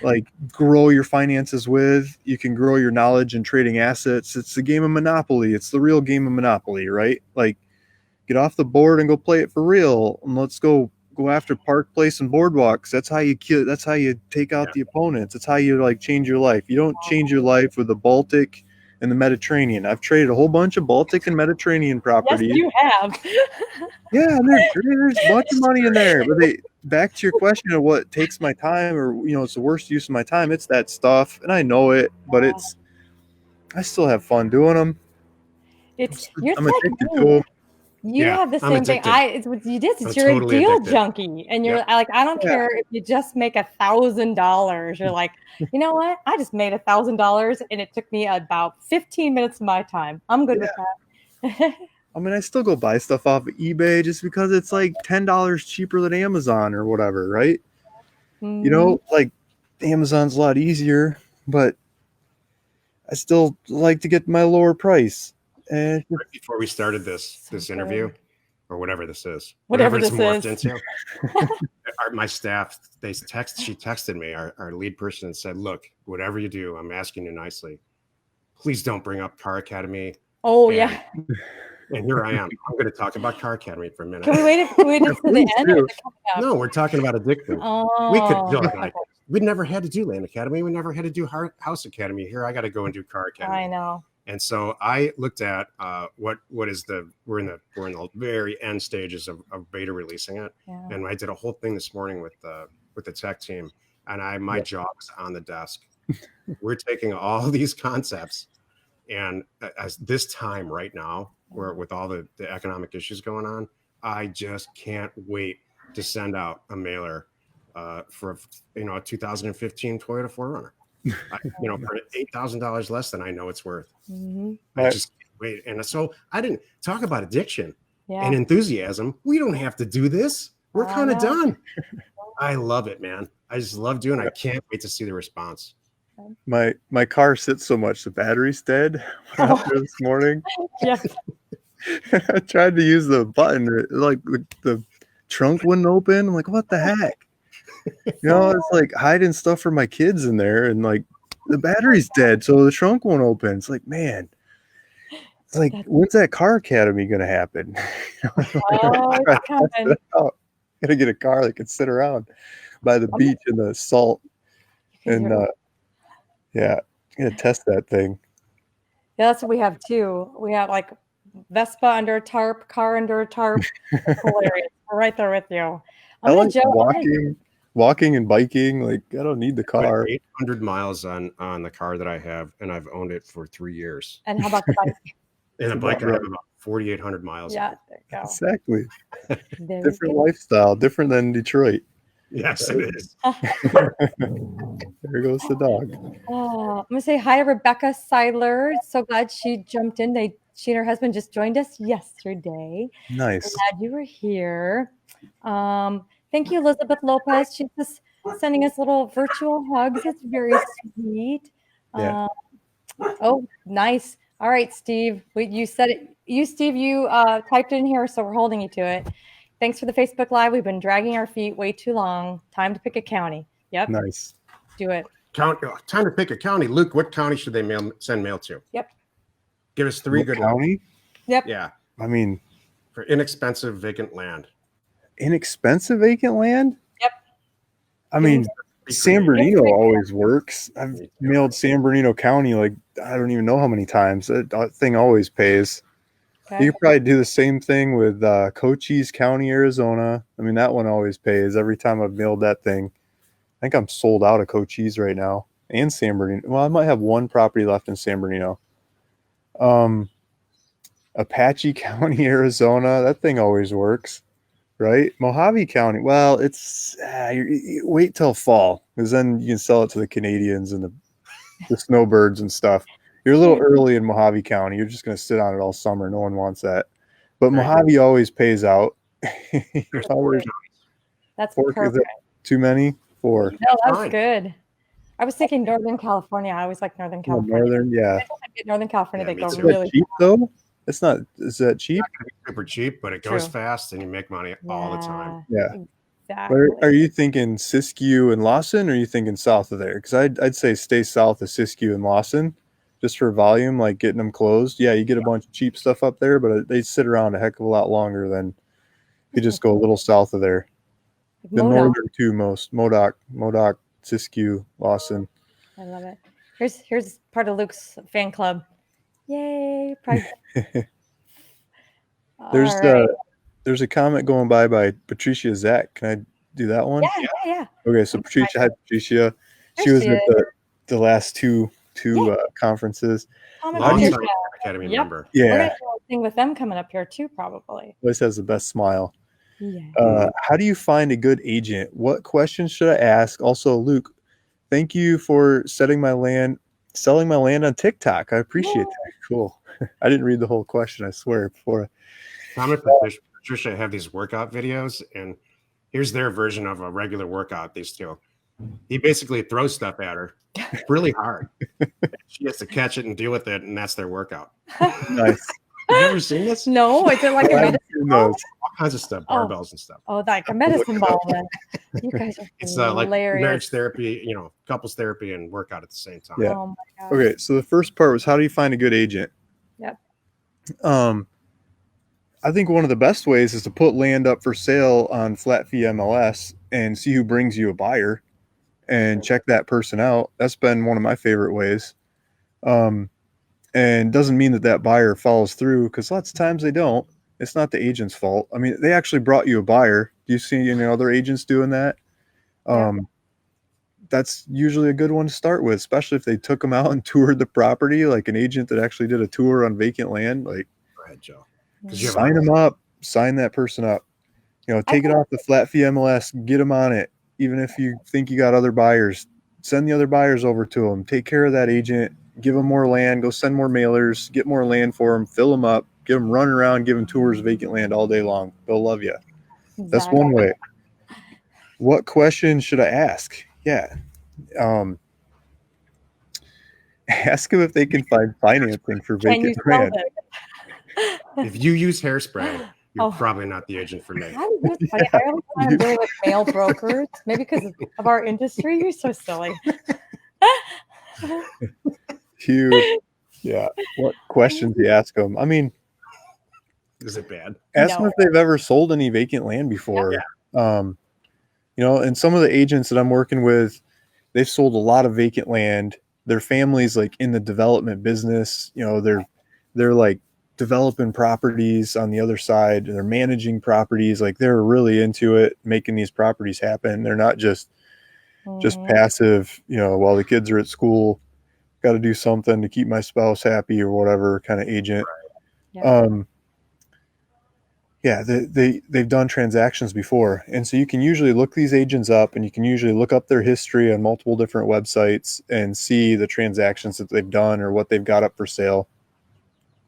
like grow your finances with. You can grow your knowledge in trading assets. It's the game of Monopoly. It's the real game of Monopoly, right? Like get off the board and go play it for real. And let's go after Park Place and Boardwalks. That's how you kill. That's how you take out the opponents. That's how you like change your life. You don't change your life with the Baltic and the Mediterranean. I've traded a whole bunch of Baltic and Mediterranean properties. Yes, you have. Yeah, there's a bunch of money in there. But back to your question of what takes my time, or it's the worst use of my time. It's that stuff, and I know it, but I still have fun doing them. I'm addicted to them. You have the same thing. You're totally a deal addicted. junkie, and you're like, I don't care if you just make $1,000. You're like, you know what? I just made $1,000, and it took me about 15 minutes of my time. I'm good with that. I mean, I still go buy stuff off of eBay just because it's like $10 cheaper than Amazon or whatever, right? Mm-hmm. Like Amazon's a lot easier, but I still like to get my lower price. And right before we started this interview, or whatever this is, whatever it's this morphed is. into, my staff, she texted me, our lead person, and said, "Look, whatever you do, I'm asking you nicely, please don't bring up Car Academy." Oh, and here I am. I'm going to talk about Car Academy for a minute. Can we wait to the end? No, we're talking about addiction. Oh, we could. We never had to do Land Academy. We never had to do House Academy. Here, I got to go and do Car Academy. I know. And so I looked at what is we're in the very end stages of beta releasing it, and I did a whole thing this morning with the tech team, and my job is on the desk. We're taking all these concepts, and as this time right now, where with all the economic issues going on, I just can't wait to send out a mailer for a 2015 Toyota 4Runner. For $8,000 less than I know it's worth. Mm-hmm. I just can't wait. And so I didn't talk about addiction and enthusiasm. We don't have to do this. We're kind of done. I love it, man. I just love doing it. I can't wait to see the response. My car sits so much, the battery's dead. Went out there this morning. Yes. I tried to use the button, like the trunk wouldn't open. I'm like, what the heck? It's like hiding stuff for my kids in there, and like the battery's dead, so the trunk won't open. It's like, man, it's like, when's that car academy gonna happen? It's coming. Gotta get a car that can sit around by the beach in the salt, and yeah, I'm gonna test that thing. Yeah, that's what we have too. We have like Vespa under a tarp, car under a tarp. It's hilarious. We're right there with you. I like walking and biking. Like, I don't need the car. 800 miles on the car that I have, and I've owned it for 3 years. And how about the bike? And the bike, I have about 4,800 miles. Yeah, there you go. Exactly. Different lifestyle, different than Detroit. Yes, it is. There goes the dog. I'm going to say hi to Rebecca Seidler. So glad she jumped in. She and her husband just joined us yesterday. Nice. Glad you were here. Thank you, Elizabeth Lopez. She's just sending us little virtual hugs. It's very sweet. Yeah. Oh, nice. All right, Steve. You said it. Steve, you typed in here, so we're holding you to it. Thanks for the Facebook Live. We've been dragging our feet way too long. Time to pick a county. Yep. Nice. Do it. Time to pick a county. Luke, what county should they send mail to? Yep. Give us 3 good county? Yep. Yeah. I mean, for inexpensive vacant land. Inexpensive vacant land? Yep. I mean, San Bernardino always works. I've mailed San Bernardino County like I don't even know how many times. That thing always pays. Okay. You could probably do the same thing with Cochise County, Arizona. I mean, that one always pays. Every time I've mailed that thing, I think I'm sold out of Cochise right now and San Bernardino. Well, I might have one property left in San Bernardino. Apache County, Arizona. That thing always works, right? Mojave County. Well, it's you wait till fall because then you can sell it to the Canadians and the snowbirds and stuff. You're a little early in Mojave County. You're just going to sit on it all summer. No one wants that. But Mojave always pays out. That's perfect. Is that too many? 4. No, that's good. I was thinking Northern California. I always like Northern California. Northern California, they go really cheap though. It's not. Is that cheap? It's not super cheap, but it goes fast, and you make money all the time. Yeah. Exactly. Are you thinking Siskiyou and Lawson, or are you thinking south of there? Because I'd say stay south of Siskiyou and Lawson, just for volume, like getting them closed. Yeah, you get a bunch of cheap stuff up there, but they sit around a heck of a lot longer than you just go a little south of there. The northern two most: Modoc, Siskiyou, Lawson. I love it. Here's part of Luke's fan club. Yay! There's a comment going by Patricia Zach. Can I do that one? Yeah. Okay, so Patricia had Patricia. She was at the last two conferences. Long-time Academy member. Yeah. We're gonna do a thing with them coming up here too, probably. Always has the best smile. Yeah. How do you find a good agent? What questions should I ask? Also, Luke, thank you for selling my land on TikTok. I appreciate that. Cool. I didn't read the whole question, I swear, before. Tom and Patricia have these workout videos, and here's their version of a regular workout. These two. He basically throws stuff at her really hard. She has to catch it and deal with it, and that's their workout. Nice. Have you ever seen this? No, is it like a medicine ball? All kinds of stuff, barbells and stuff. Oh, like a medicine ball then. You guys are it's like marriage therapy, couples therapy and workout at the same time. Yeah. Oh my gosh. Okay, so the first part was how do you find a good agent? Yep. I think one of the best ways is to put land up for sale on flat fee MLS and see who brings you a buyer and check that person out. That's been one of my favorite ways. And doesn't mean that buyer follows through, because lots of times they don't. It's not the agent's fault. I mean, they actually brought you a buyer. Do you see any other agents doing that? That's usually a good one to start with, especially if they took them out and toured the property, like an agent that actually did a tour on vacant land. Like, go ahead, Joe. Sign them up. Sign that person up. Take it off the flat fee MLS. Get them on it. Even if you think you got other buyers, send the other buyers over to them. Take care of that agent. Give them more land. Go send more mailers. Get more land for them. Fill them up. Give them run around. Give them tours of vacant land all day long. They'll love you. Exactly. That's one way. What question should I ask? Yeah. ask them if they can find financing for Can you vacant sell land. it? If you use hairspray, you're Oh. probably not the agent for me. How is this funny? I always thought I'm dealing with male brokers, maybe because of our industry. You're so silly. Hugh, yeah. What questions do you ask them? I mean, Is it bad? ask them No. if they've ever sold any vacant land before. You know, and some of the agents that I'm working with, they've sold a lot of vacant land. Their family's like in the development business. You know, they're like developing properties on the other side. They're managing properties. Like they're really into it, making these properties happen. They're not just passive, you know, while the kids are at school, got to do something to keep my spouse happy or whatever kind of agent. Yeah. Yeah, they've done transactions before. And so you can usually look these agents up, and you can usually look up their history on multiple different websites and see the transactions that they've done or what they've got up for sale.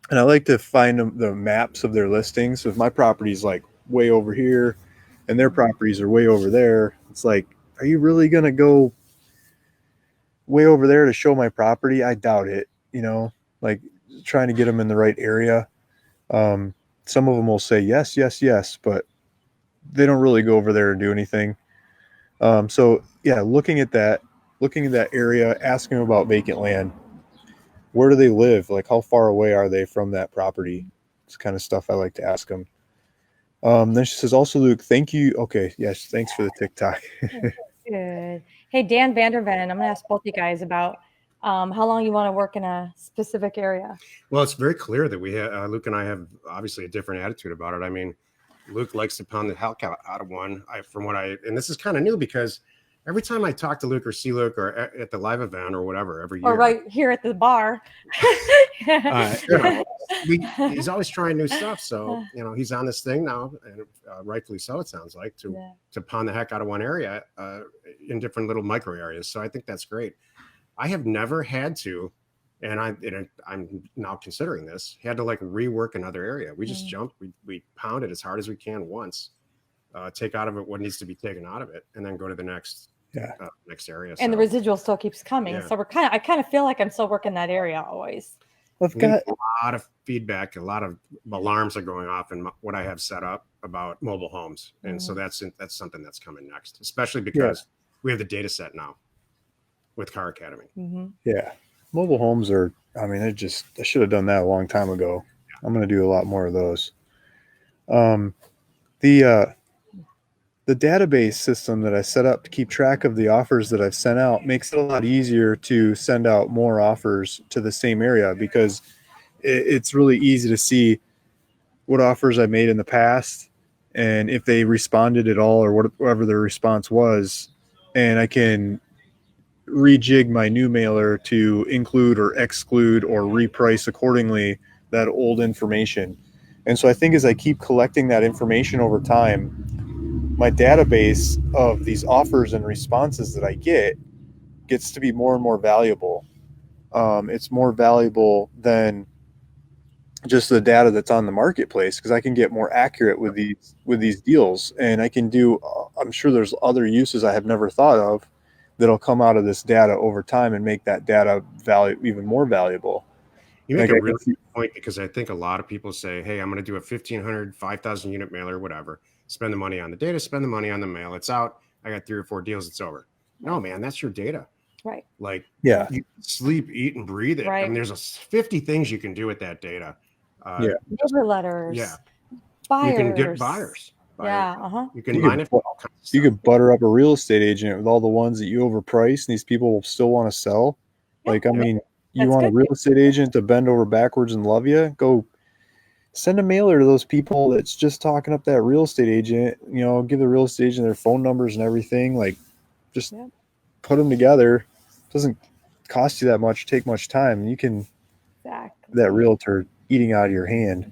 And I like to find the maps of their listings. So if my property's like way over here and their properties are way over there, it's like, are you really going to go way over there to show my property? I doubt it, you know, like trying to get them in the right area. Some of them will say yes, yes, yes, but they don't really go over there and do anything. So yeah, looking at that area, asking them about vacant land. Where do they live? Like how far away are they from that property? It's kind of stuff I like to ask them. Then she says, also, Luke, thank you. Okay. Yes. Thanks for the TikTok. Good. Hey, Dan Vanderven, I'm going to ask both you guys about how long you want to work in a specific area. Well, it's very clear that we have, Luke and I have obviously a different attitude about it. I mean, Luke likes to pound the hell out of one. And this is kind of new because every time I talk to Luke or see Luke or at the live event or whatever every year, or right here at the bar, he's always trying new stuff. So he's on this thing now, and rightfully so. It sounds like to pound the heck out of one area in different little micro areas. So I think that's great. I have never had to, and I'm now considering this, had to like rework another area. We just jumped, we pound it as hard as we can once, take out of it what needs to be taken out of it, and then go to the next area. And the residual still keeps coming. Yeah. So I kind of feel like I'm still working that area always. I've got a lot of feedback, a lot of alarms are going off in what I have set up about mobile homes. And so that's something that's coming next, especially because we have the data set now with Car Academy. Yeah. Mobile homes are, I mean, I should have done that a long time ago. I'm going to do a lot more of those. The database system that I set up to keep track of the offers that I've sent out makes it a lot easier to send out more offers to the same area, because it's really easy to see what offers I made in the past and if they responded at all or whatever their response was. And I can rejig my new mailer to include or exclude or reprice accordingly that old information. And so I think as I keep collecting that information over time, my database of these offers and responses that I gets to be more and more valuable. It's more valuable than just the data that's on the marketplace, because I can get more accurate with these deals, and I can do. I'm sure there's other uses I have never thought of that'll come out of this data over time and make that data value even more valuable. You make a really good point, because I think a lot of people say, hey, I'm going to do a 1,500, 5,000 unit mailer, whatever. Spend the money on the data, spend the money on the mail. It's out. I got 3 or 4 deals. It's over. No, man, that's your data. Right. Like, yeah, you sleep, eat, and breathe it. Right. I mean, there's 50 things you can do with that data. Neighbor letters. Yeah. Buyers. You can get buyers. Yeah. You can mine it for all kinds of stuff. You could butter up a real estate agent with all the ones that you overprice, and these people will still want to sell. Like, I mean, you want a real estate agent to bend over backwards and love you? Go send a mailer to those people that's just talking up that real estate agent. Give the real estate agent their phone numbers and everything. Like, just put them together. It doesn't cost you that much, take much time, and you can that realtor eating out of your hand.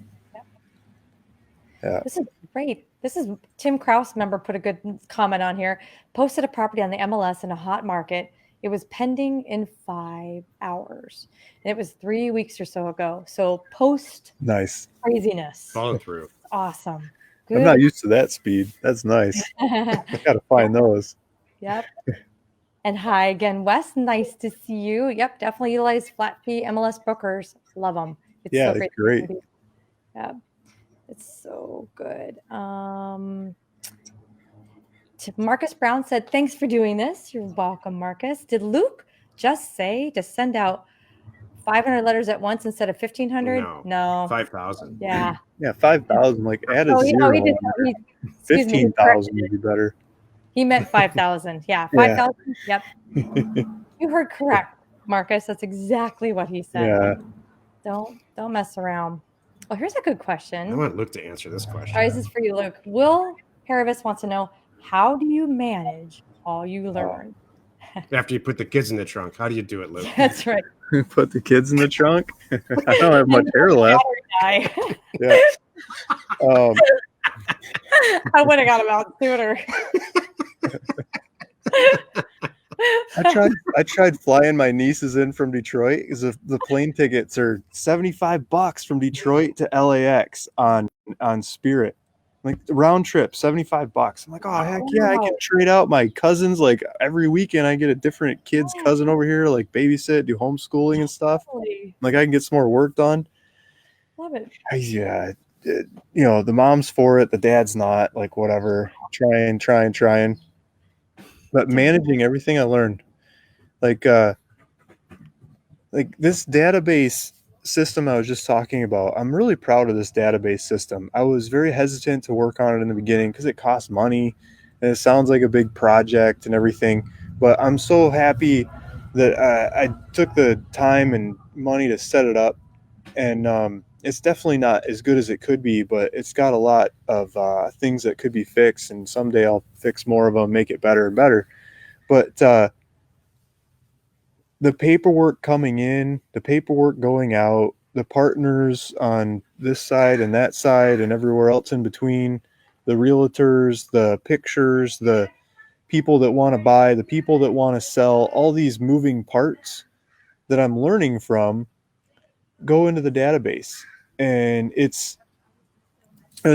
Yeah. This is great. This is Tim Kraus, member, put a good comment on here. Posted a property on the MLS in a hot market. It was pending in 5 hours, and it was 3 weeks or so ago. So nice craziness. Following through. Awesome. Good. I'm not used to that speed. That's nice. I got to find those. Yep. And hi again, Wes. Nice to see you. Yep, definitely utilize flat fee MLS brokers. Love them. It's Yeah, so it's great. great. Yeah, it's so good. Marcus Brown said, "Thanks for doing this." You're welcome, Marcus. Did Luke just say to send out 500 letters at once instead of 1,500? No. 5,000. Yeah. Yeah, 5,000. Like add a Oh, zero. he did. on there. Excuse me. He 15,000 would be better. He meant 5,000. Yeah, Yeah. 5,000. Yep. You heard correct, Marcus. That's exactly what he said. Yeah. Don't mess around. Oh, here's a good question. I want Luke to answer this All question. right, this is for you, Luke. Will Paravis wants to know, how do you manage all you learn? After you put the kids in the trunk, how do you do it, Luke? That's right. Put the kids in the trunk. I don't have much hair left. Yeah. I would have got him out sooner. I tried flying my nieces in from Detroit because the plane tickets are $75 from Detroit to LAX on Spirit, like round trip, $75. I'm like, oh heck yeah, I can trade out my cousins. Like every weekend, I get a different kid's cousin over here, like babysit, do homeschooling and stuff. Like I can get some more work done. Love it. Yeah, the mom's for it, the dad's not. Like whatever, trying. But managing everything I learned, like this database system I was just talking about, I'm really proud of this database system. I was very hesitant to work on it in the beginning because it costs money and it sounds like a big project and everything. But I'm so happy that I took the time and money to set it up. And it's definitely not as good as it could be, but it's got a lot of things that could be fixed. And someday I'll fix more of them, make it better and better. But the paperwork coming in, the paperwork going out, the partners on this side and that side and everywhere else in between, the realtors, the pictures, the people that want to buy, the people that want to sell, all these moving parts that I'm learning from go into the database. And it's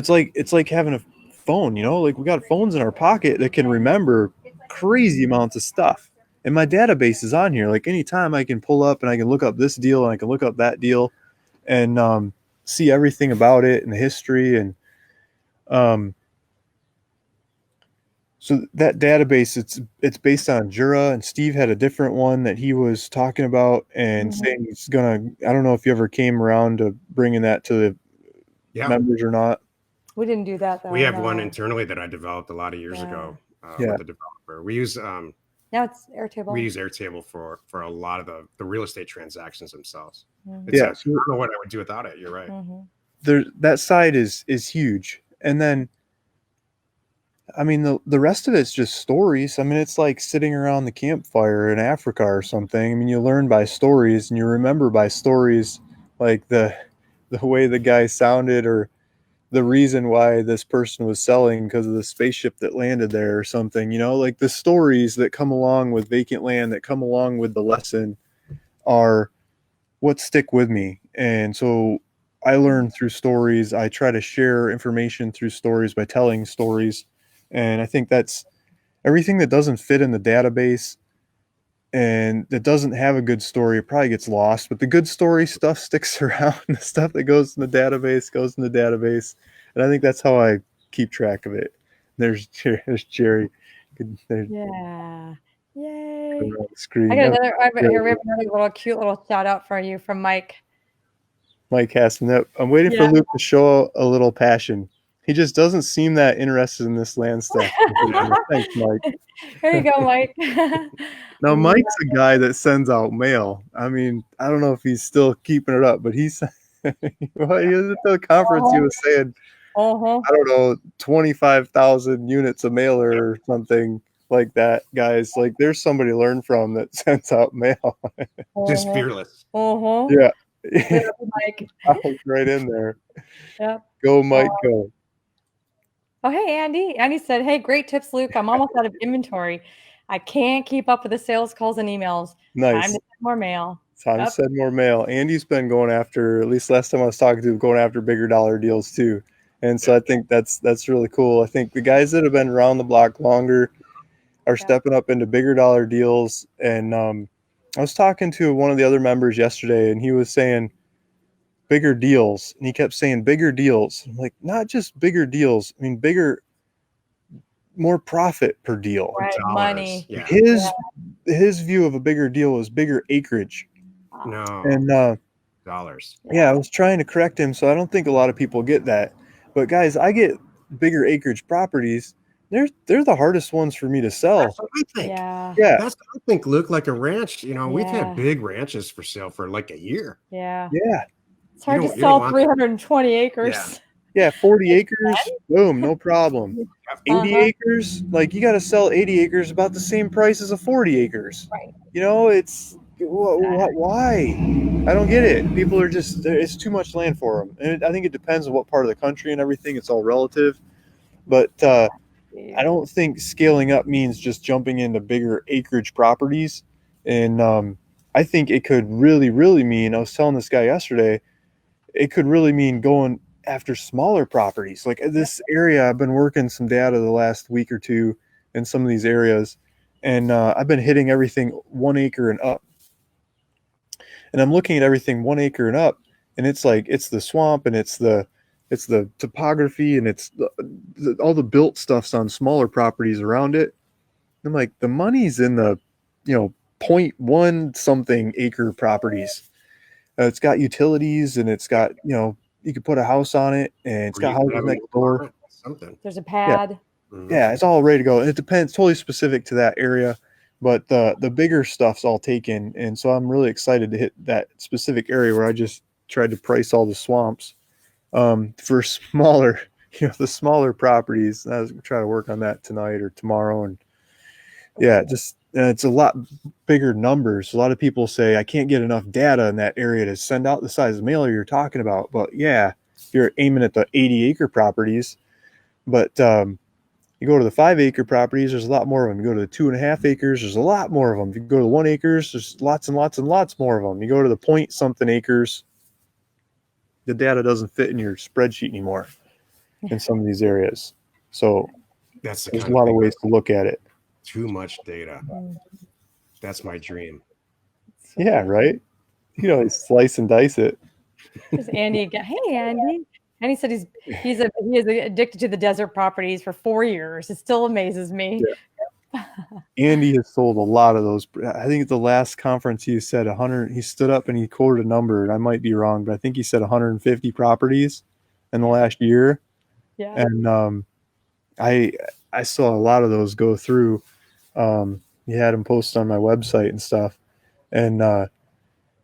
like having a phone, like we got phones in our pocket that can remember crazy amounts of stuff. And my database is on here. Like anytime I can pull up and I can look up this deal and I can look up that deal and see everything about it and the history. And so that database, it's based on Jura, and Steve had a different one that he was talking about and saying he's I don't know if you ever came around to bringing that to the members or not. We didn't do that though. We have one internally that I developed a lot of years ago with the developer. We use now it's Airtable. We use Airtable for a lot of the real estate transactions themselves. I don't know what I would do without it. You're right. That side is huge. And then, I mean, the rest of it's just stories. I mean, it's like sitting around the campfire in Africa or something. I mean, you learn by stories and you remember by stories, like the way the guy sounded or the reason why this person was selling because of the spaceship that landed there or something, like the stories that come along with vacant land, that come along with the lesson, are what stick with me. And so I learn through stories. I try to share information through stories by telling stories. And I think that's everything that doesn't fit in the database and that doesn't have a good story, it probably gets lost. But the good story stuff sticks around. The stuff that goes in the database goes in the database. And I think that's how I keep track of it. There's Jerry. Yeah. Yay. Screen. We have another little cute little shout out for you from Mike. Mike Hasman. I'm waiting for Luke to show a little passion. He just doesn't seem that interested in this land stuff. Thanks, Mike. There you go, Mike. Now, Mike's a guy that sends out mail. I mean, I don't know if he's still keeping it up, but he was at the conference. He was saying, I don't know, 25,000 units of mail or something like that, guys. Like, there's somebody to learn from that sends out mail. Just fearless. Yeah. Mike. Right in there. Yeah. Go, Mike, go. Oh, hey, Andy. Andy said, hey, great tips, Luke. I'm almost out of inventory. I can't keep up with the sales calls and emails. Nice. Time to send more mail. Time to send more mail. Andy's been going after, at least last time I was talking to him, going after bigger dollar deals too. And so I think that's really cool. I think the guys that have been around the block longer are stepping up into bigger dollar deals. And I was talking to one of the other members yesterday, and he was saying bigger deals, and he kept saying bigger deals. I'm like, not just bigger deals. I mean, bigger, more profit per deal. Right, Dollars. money. Yeah. His view of a bigger deal was bigger acreage. No. And dollars. yeah, I was trying to correct him, so I don't think a lot of people get that. But guys, I get bigger acreage properties. They're the hardest ones for me to sell. That's what I think. Yeah. That's what I think. Look like a ranch. You know, we've Yeah. had big ranches for sale for like a year. Yeah. Yeah. It's hard You to don't sell want 320 acres. Yeah, 40 acres, boom, no problem. 80 acres, like you got to sell 80 acres about the same price as a 40 acres. Right. You know, it's why? I don't get it. People are just, it's too much land for them. And I think it depends on what part of the country and everything. It's all relative. But I don't think scaling up means just jumping into bigger acreage properties. And I think it could really, really mean, I was telling this guy yesterday, it could really mean going after smaller properties. Like this area, I've been working some data the last week or two in some of these areas, and I've been hitting everything 1 acre and up. And I'm looking at everything 1 acre and up, and it's like it's the swamp, and it's the topography, and it's all the built stuff's on smaller properties around it. I'm like, the money's in the, 0.1 something acre properties. It's got utilities, and it's got, you could put a house on it, and it's got houses next door. Something. There's a pad. Yeah, it's all ready to go. And it depends, totally specific to that area, but the bigger stuff's all taken. And so I'm really excited to hit that specific area where I just tried to price all the swamps for smaller, the smaller properties. I was trying to work on that tonight or tomorrow. And yeah, just it's a lot bigger numbers. A lot of people say I can't get enough data in that area to send out the size of mailer you're talking about. But yeah, you're aiming at the 80 acre properties. But you go to the 5 acre properties, there's a lot more of them. You go to the 2.5 acres, there's a lot more of them. If you go to the 1 acres, there's lots and lots and lots more of them. You go to the point something acres, the data doesn't fit in your spreadsheet anymore in some of these areas. So there's a lot of ways to look at it. Too much data. That's my dream. Yeah, right? Slice and dice it. There's Andy again. Hey, Andy. And he said he is addicted to the desert properties for 4 years. It still amazes me. Yeah. Andy has sold a lot of those. I think at the last conference he said 100. He stood up and he quoted a number, and I might be wrong, but I think he said 150 properties in the last year. Yeah. And I saw a lot of those go through. He had them posted on my website and stuff. And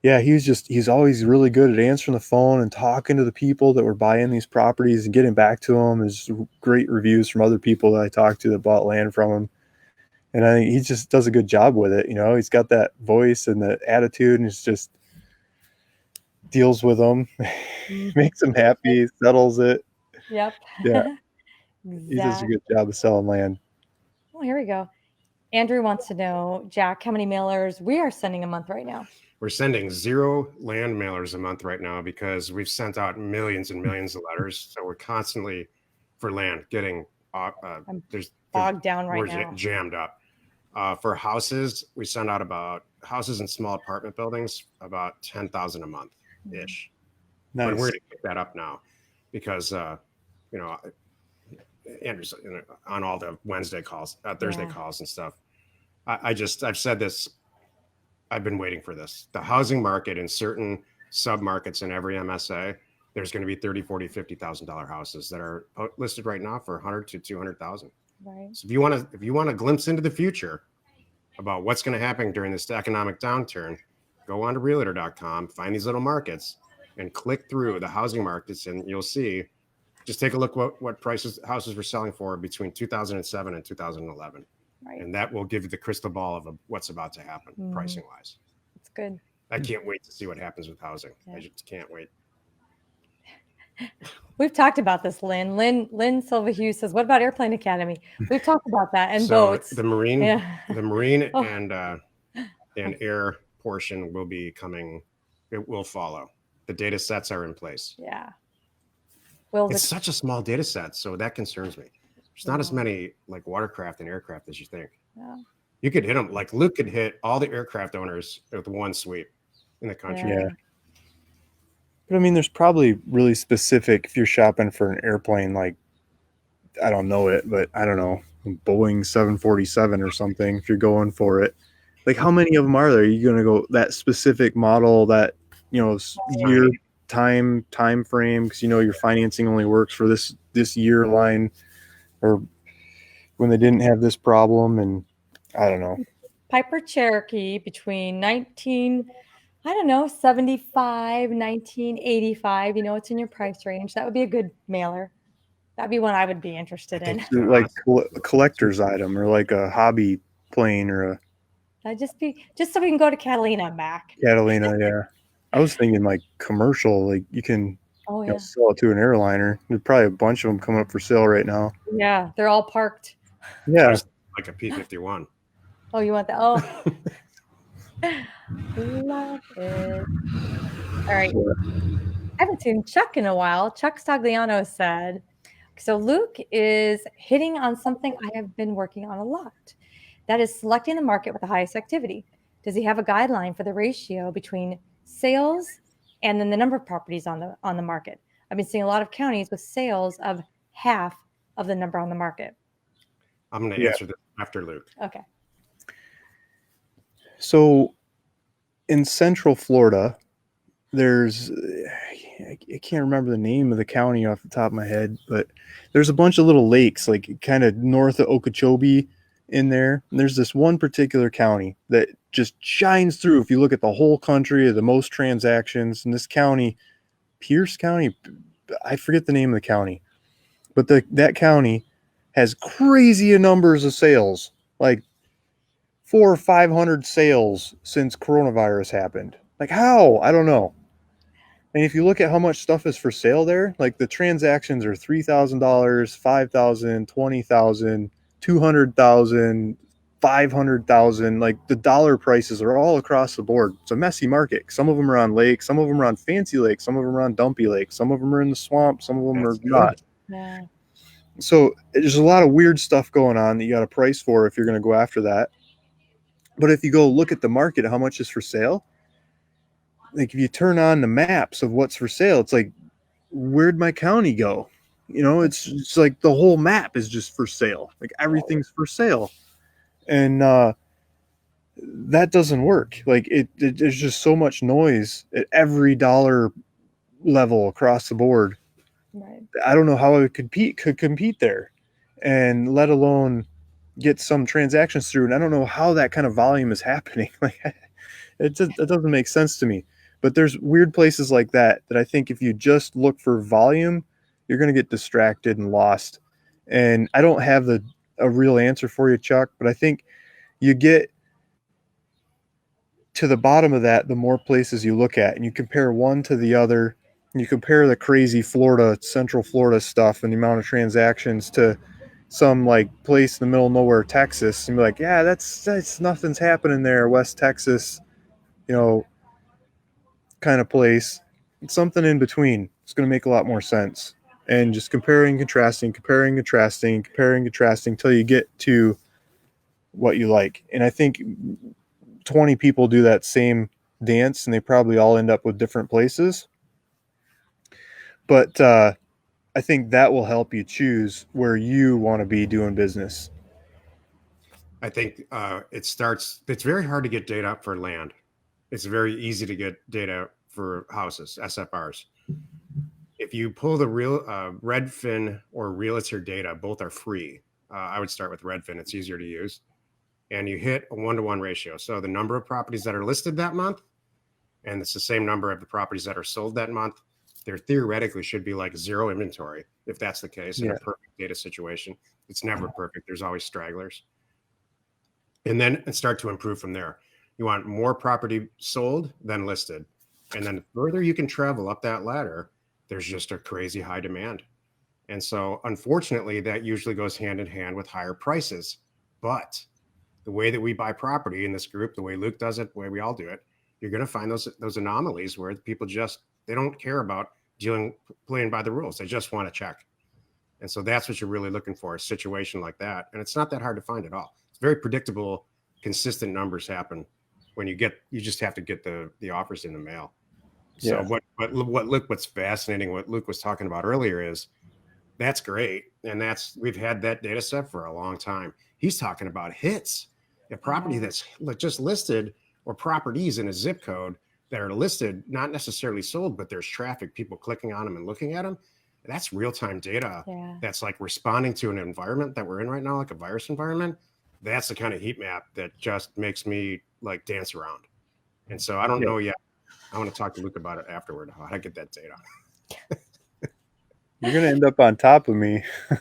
yeah, he's always really good at answering the phone and talking to the people that were buying these properties and getting back to them. There's great reviews from other people that I talked to that bought land from him. And I think he just does a good job with it. He's got that voice and the attitude, and it's just deals with them, makes them happy, settles it. Yep. Yeah. He does a good job of selling land. Oh, here we go. Andrew wants to know, Jack, how many mailers we are sending a month right now? We're sending 0 land mailers a month right now because we've sent out millions and millions of letters. So we're constantly, for land, getting there's bogged down right now. Jammed up. For houses, we send out about houses in small apartment buildings, about 10,000 a month ish. Nice. But we're going to pick that up now because, Andrew's on all the Wednesday calls, Thursday calls and stuff. I've said this. I've been waiting for this. The housing market in certain sub-markets in every MSA, there's going to be $30,000, $40,000, $50,000 houses that are listed right now for 100 to 200,000. Right. So if you want a glimpse into the future about what's going to happen during this economic downturn, go on to realtor.com, find these little markets, and click through the housing markets, and you'll see. Just take a look what prices houses were selling for between 2007 and 2011. Right. And that will give you the crystal ball of what's about to happen pricing wise. That's good. I can't wait to see what happens with housing. Yeah. I just can't wait. We've talked about this, Lynn. Lynn Silva Hughes says, what about Airplane Academy? We've talked about that and boats. The Marine and air portion will be coming. It will follow. The data sets are in place. Yeah. It's such a small data set, so that concerns me. There's not as many like watercraft and aircraft as you think. Yeah. You could hit them like Luke could hit all the aircraft owners with one sweep in the country. Yeah. But I mean, there's probably really specific, if you're shopping for an airplane, like, I don't know it, but I don't know, Boeing 747 or something, if you're going for it. Like, how many of them are there? Are you going to go that specific model, that, year time frame? Because, your financing only works for this year line, or when they didn't have this problem, and I don't know. Piper Cherokee between 75, 1985, it's in your price range. That would be a good mailer. That'd be one I would be interested in. Like a collector's item, or like a hobby plane, or a That'd just so we can go to Catalina and back. Catalina, yeah. I was thinking like commercial, like you can sell it to an airliner. There's probably a bunch of them coming up for sale right now. Yeah, they're all parked. Yeah. Like a P-51. Oh, you want that? Oh. Love it. All right. I haven't seen Chuck in a while. Chuck Stagliano said, so Luke is hitting on something I have been working on a lot. That is selecting the market with the highest activity. Does he have a guideline for the ratio between sales and then the number of properties on the market? I've been seeing a lot of counties with sales of half of the number on the market. I'm going to answer this after Luke. Okay. So in Central Florida, there's, I can't remember the name of the county off the top of my head, but there's a bunch of little lakes, like kind of north of Okeechobee in there. And there's this one particular county that just shines through. If you look at the whole country, the most transactions in this county, Pierce County, I forget the name of the county, but that county has crazy numbers of sales, like 400 or 500 sales since coronavirus happened. Like, how? I don't know. And if you look at how much stuff is for sale there, like the transactions are $3,000, $5,000, $20,000, $200,000, $500,000. Like the dollar prices are all across the board. It's a messy market. Some of them are on lakes, some of them are on fancy lakes, some of them are on dumpy lakes, some of them are in the swamp, some of them are not. Yeah. So there's a lot of weird stuff going on that you got to price for if you're going to go after that. But if you go look at the market, how much is for sale? Like if you turn on the maps of what's for sale, it's like, where'd my county go? It's like the whole map is just for sale. Like everything's for sale. And that doesn't work. Like there's just so much noise at every dollar level across the board. Right. I don't know how I could compete there, and let alone get some transactions through. And I don't know how that kind of volume is happening. Like it doesn't make sense to me. But there's weird places like that I think if you just look for volume, you're going to get distracted and lost. And I don't have a real answer for you, Chuck, but I think you get to the bottom of that the more places you look at, and you compare one to the other, and you compare the crazy Central Florida stuff and the amount of transactions to some like place in the middle of nowhere, Texas, and be like, yeah, that's nothing's happening there, West Texas, kind of place. It's something in between. It's going to make a lot more sense. And just comparing, contrasting till you get to what you like. And I think 20 people do that same dance, and they probably all end up with different places. But I think that will help you choose where you want to be doing business. I think it's very hard to get data for land. It's very easy to get data for houses, SFRs. If you pull the real Redfin or Realtor data, both are free. I would start with Redfin. It's easier to use. And you hit a 1-to-1 ratio. So the number of properties that are listed that month, and it's the same number of the properties that are sold that month, there theoretically should be like zero inventory, if that's the case, in a perfect data situation. It's never perfect. There's always stragglers. And then start to improve from there. You want more property sold than listed. And then the further you can travel up that ladder, there's just a crazy high demand. And so unfortunately, that usually goes hand in hand with higher prices. But the way that we buy property in this group, the way Luke does it, the way we all do it, you're going to find those anomalies where people they don't care about playing by the rules. They just want to check. And so that's what you're really looking for, a situation like that. And it's not that hard to find at all. It's very predictable, consistent numbers happen when you just have to get the offers in the mail. So what's fascinating, what Luke was talking about earlier is that's great. And we've had that data set for a long time. He's talking about hits, a property that's just listed, or properties in a zip code that are listed, not necessarily sold, but there's traffic, people clicking on them and looking at them. That's real-time data. That's like responding to an environment that we're in right now, like a virus environment. That's the kind of heat map that just makes me like dance around. And so I don't know yet. I want to talk to Luke about it afterward, how I get that data. You're going to end up on top of me. And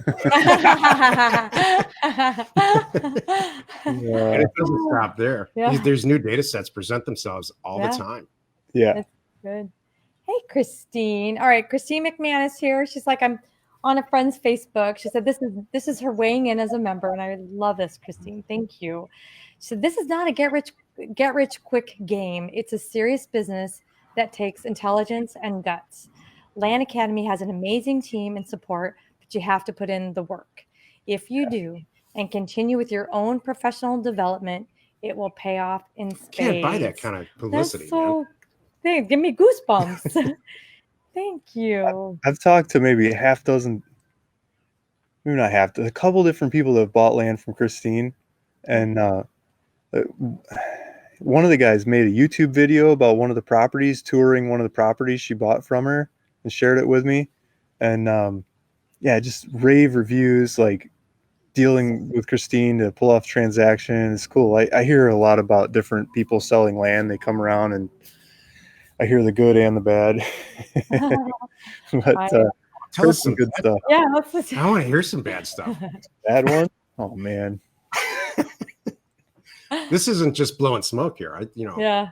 it doesn't stop there. There's new data sets present themselves all the time. Yeah. That's good. Hey, Christine. All right. Christine McManus here. She's like, I'm on a friend's Facebook. She said, this is her weighing in as a member. And I love this, Christine. Thank you. She said, this is not a get rich quick game. It's a serious business that takes intelligence and guts. Land Academy has an amazing team and support, but you have to put in the work. If you do and continue with your own professional development, it will pay off in spades. Can't buy that kind of publicity. That's give me goosebumps. Thank you. I've talked to maybe a couple different people that have bought land from Christine. And one of the guys made a YouTube video about one of the properties, touring one of the properties she bought from her, and shared it with me. And just rave reviews, like dealing with Christine to pull off transactions. It's cool. I hear a lot about different people selling land. They come around and I hear the good and the bad. But tell us some good stuff. Yeah, I want to hear some bad stuff. Bad one? Oh man. This isn't just blowing smoke here. Yeah.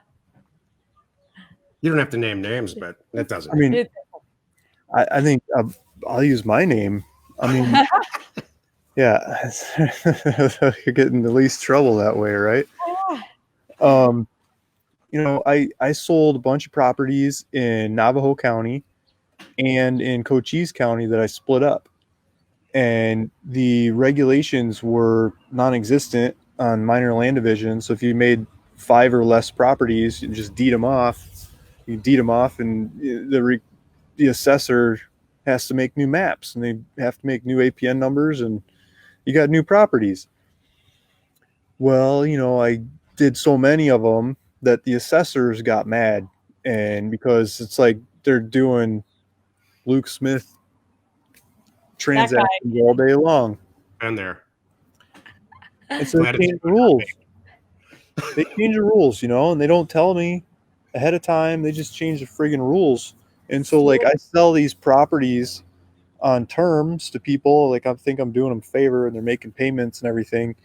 You don't have to name names, but that doesn't. I mean, I think I'll use my name. I mean, yeah, you're getting the least trouble that way, right? I sold a bunch of properties in Navajo County and in Cochise County that I split up, and the regulations were non-existent on minor land divisions. So if you made 5 or less properties, you just deed them off. You deed them off, and the assessor has to make new maps, and they have to make new APN numbers, and you got new properties. Well, I did so many of them that the assessors got mad, and because it's like they're doing Luke Smith transactions all day long. And there. And so they change the rules. They change the rules, and they don't tell me ahead of time. They just change the friggin' rules. And so, like, I sell these properties on terms to people. Like, I think I'm doing them a favor, and they're making payments and everything.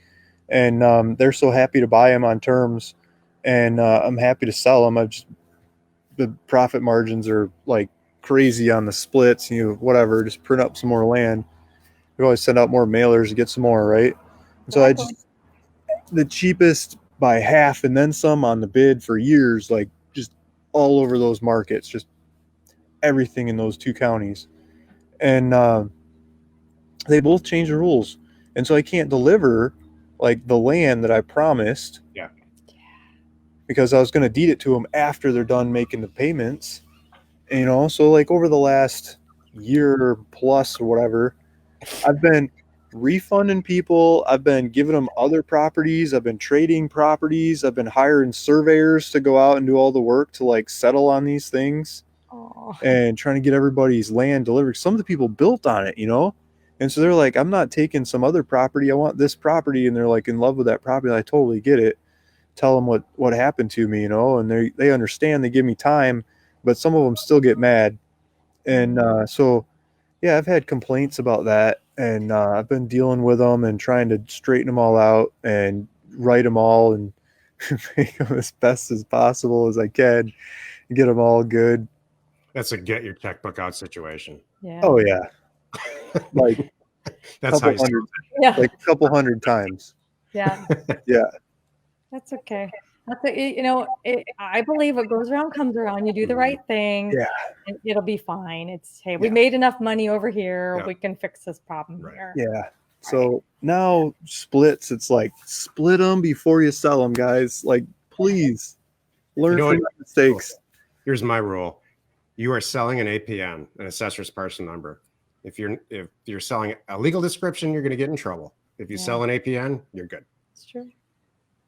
And they're so happy to buy them on terms. And I'm happy to sell them. The profit margins are, like, crazy on the splits. Whatever, just print up some more land. We always send out more mailers to get some more, right? And so the cheapest by half and then some on the bid for years, like, just all over those markets, just everything in those 2 counties. And they both change the rules. And so I can't deliver, like, the land that I promised. Yeah. Because I was going to deed it to them after they're done making the payments. And, so, like, over the last year plus or whatever, I've been refunding people. I've been giving them other properties. I've been trading properties. I've been hiring surveyors to go out and do all the work to, like, settle on these things. And trying to get everybody's land delivered. Some of the people built on it, and so they're like, I'm not taking some other property. I want this property. And they're like in love with that property. I totally get it. Tell them what happened to me, and they understand. They give me time, but some of them still get mad. And so, yeah, I've had complaints about that, and I've been dealing with them and trying to straighten them all out and write them all and make them as best as possible as I can and get them all good. That's a get your checkbook out situation. Yeah. Oh yeah. Like that's how like a couple hundred times. Yeah. Yeah. That's okay. I believe what goes around comes around. You do the right thing. Yeah. And it'll be fine. We made enough money over here. Yeah. We can fix this problem here. Yeah. So now splits, it's like split them before you sell them, guys. Like, please learn from your mistakes. Here's my rule. You are selling an APN, an assessor's parcel number. If you're selling a legal description, you're going to get in trouble. If you sell an APN, you're good. It's true.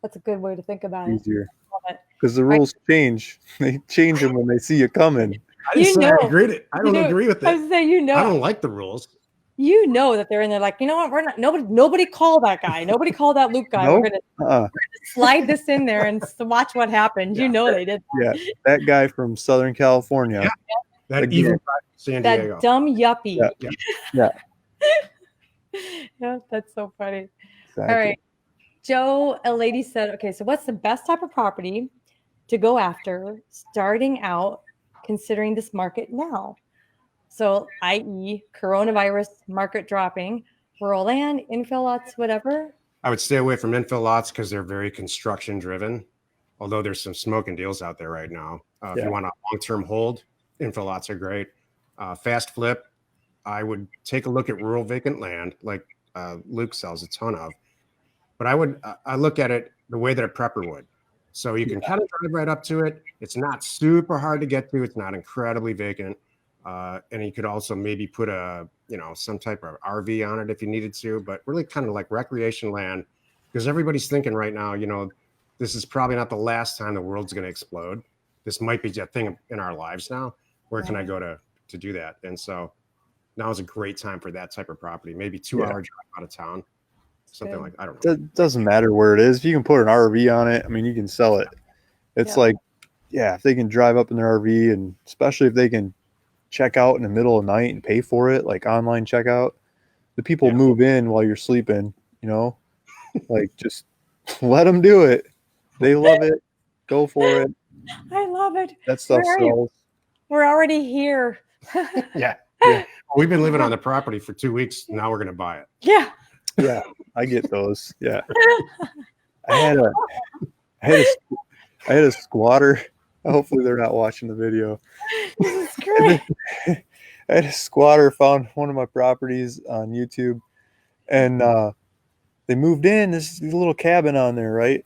That's a good way to think about Easier. it. Because the rules change. They change them when they see you coming. I don't agree with it. I was saying, I don't like the rules. You know that they're in there like, you know what? We're not. Nobody call that guy. Nobody call that Luke guy. Nope. We're gonna slide this in there and watch what happens. Yeah. You know they did that. Yeah, that guy from Southern California. Yeah. That evil guy from San Diego. That dumb yuppie. Yeah. Yeah, that's so funny. Exactly. All right. Joe, a lady said, okay, so what's the best type of property to go after starting out considering this market now? So, i.e., coronavirus market dropping, rural land, infill lots, whatever. I would stay away from infill lots because they're very construction driven. Although there's some smoking deals out there right now. If you want a long-term hold, infill lots are great. Fast flip, I would take a look at rural vacant land, like Luke sells a ton of. But I look at it the way that a prepper would. So you can kind of drive right up to it. It's not super hard to get to. It's not incredibly vacant. And you could also maybe put some type of RV on it if you needed to, but really kind of like recreation land, because everybody's thinking right now, this is probably not the last time the world's going to explode. This might be a thing in our lives now. Where can I go to do that? And so now is a great time for that type of property. Maybe 2 hour drive out of town, something like, I don't know. It doesn't matter where it is. If you can put an RV on it, I mean, you can sell it. It's like, if they can drive up in their RV, and especially if they can check out in the middle of the night and pay for it, like online checkout, the people move in while you're sleeping, like just let them do it. They love it. Go for it. I love it. That stuff sells. We're already here. Yeah. We've been living on the property for 2 weeks. Now we're going to buy it. Yeah. I get those. Yeah. I had a squatter. Hopefully they're not watching the video. This is great. I had a squatter found one of my properties on YouTube, and they moved in. This little cabin on there, right?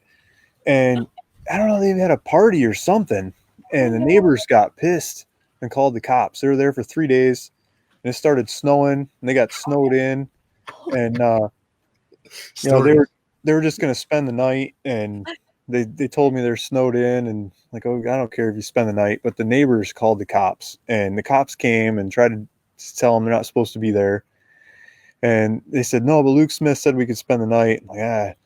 And I don't know, they had a party or something, and the neighbors got pissed and called the cops. They were there for 3 days, and it started snowing, and they got snowed in, and they were just going to spend the night, and they told me they're snowed in, and like, oh, I don't care if you spend the night, but the neighbors called the cops, and the cops came and tried to tell them they're not supposed to be there. And they said, no, but Luke Smith said we could spend the night. I'm like,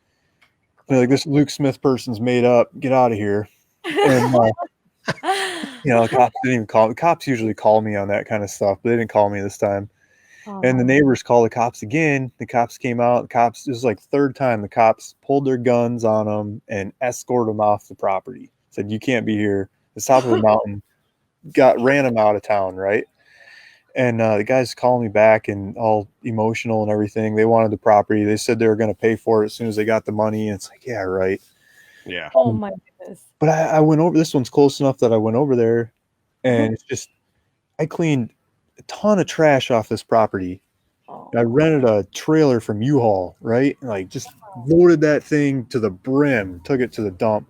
like, this Luke Smith person's made up, get out of here. And the cops didn't even call. The cops usually call me on that kind of stuff, but they didn't call me this time. And the neighbors called the cops again. The cops came out. The cops, this was like third time, the cops pulled their guns on them and escorted them off the property. Said, you can't be here. The top of the mountain. Ran them out of town, right? And the guys calling me back and all emotional and everything. They wanted the property. They said they were going to pay for it as soon as they got the money. And it's like, yeah, right. Yeah. Oh my goodness. But I went over, this one's close enough that I went over there, and it's just, I cleaned a ton of trash off this property. I rented a trailer from U-Haul, right? Like, just loaded that thing to the brim, took it to the dump.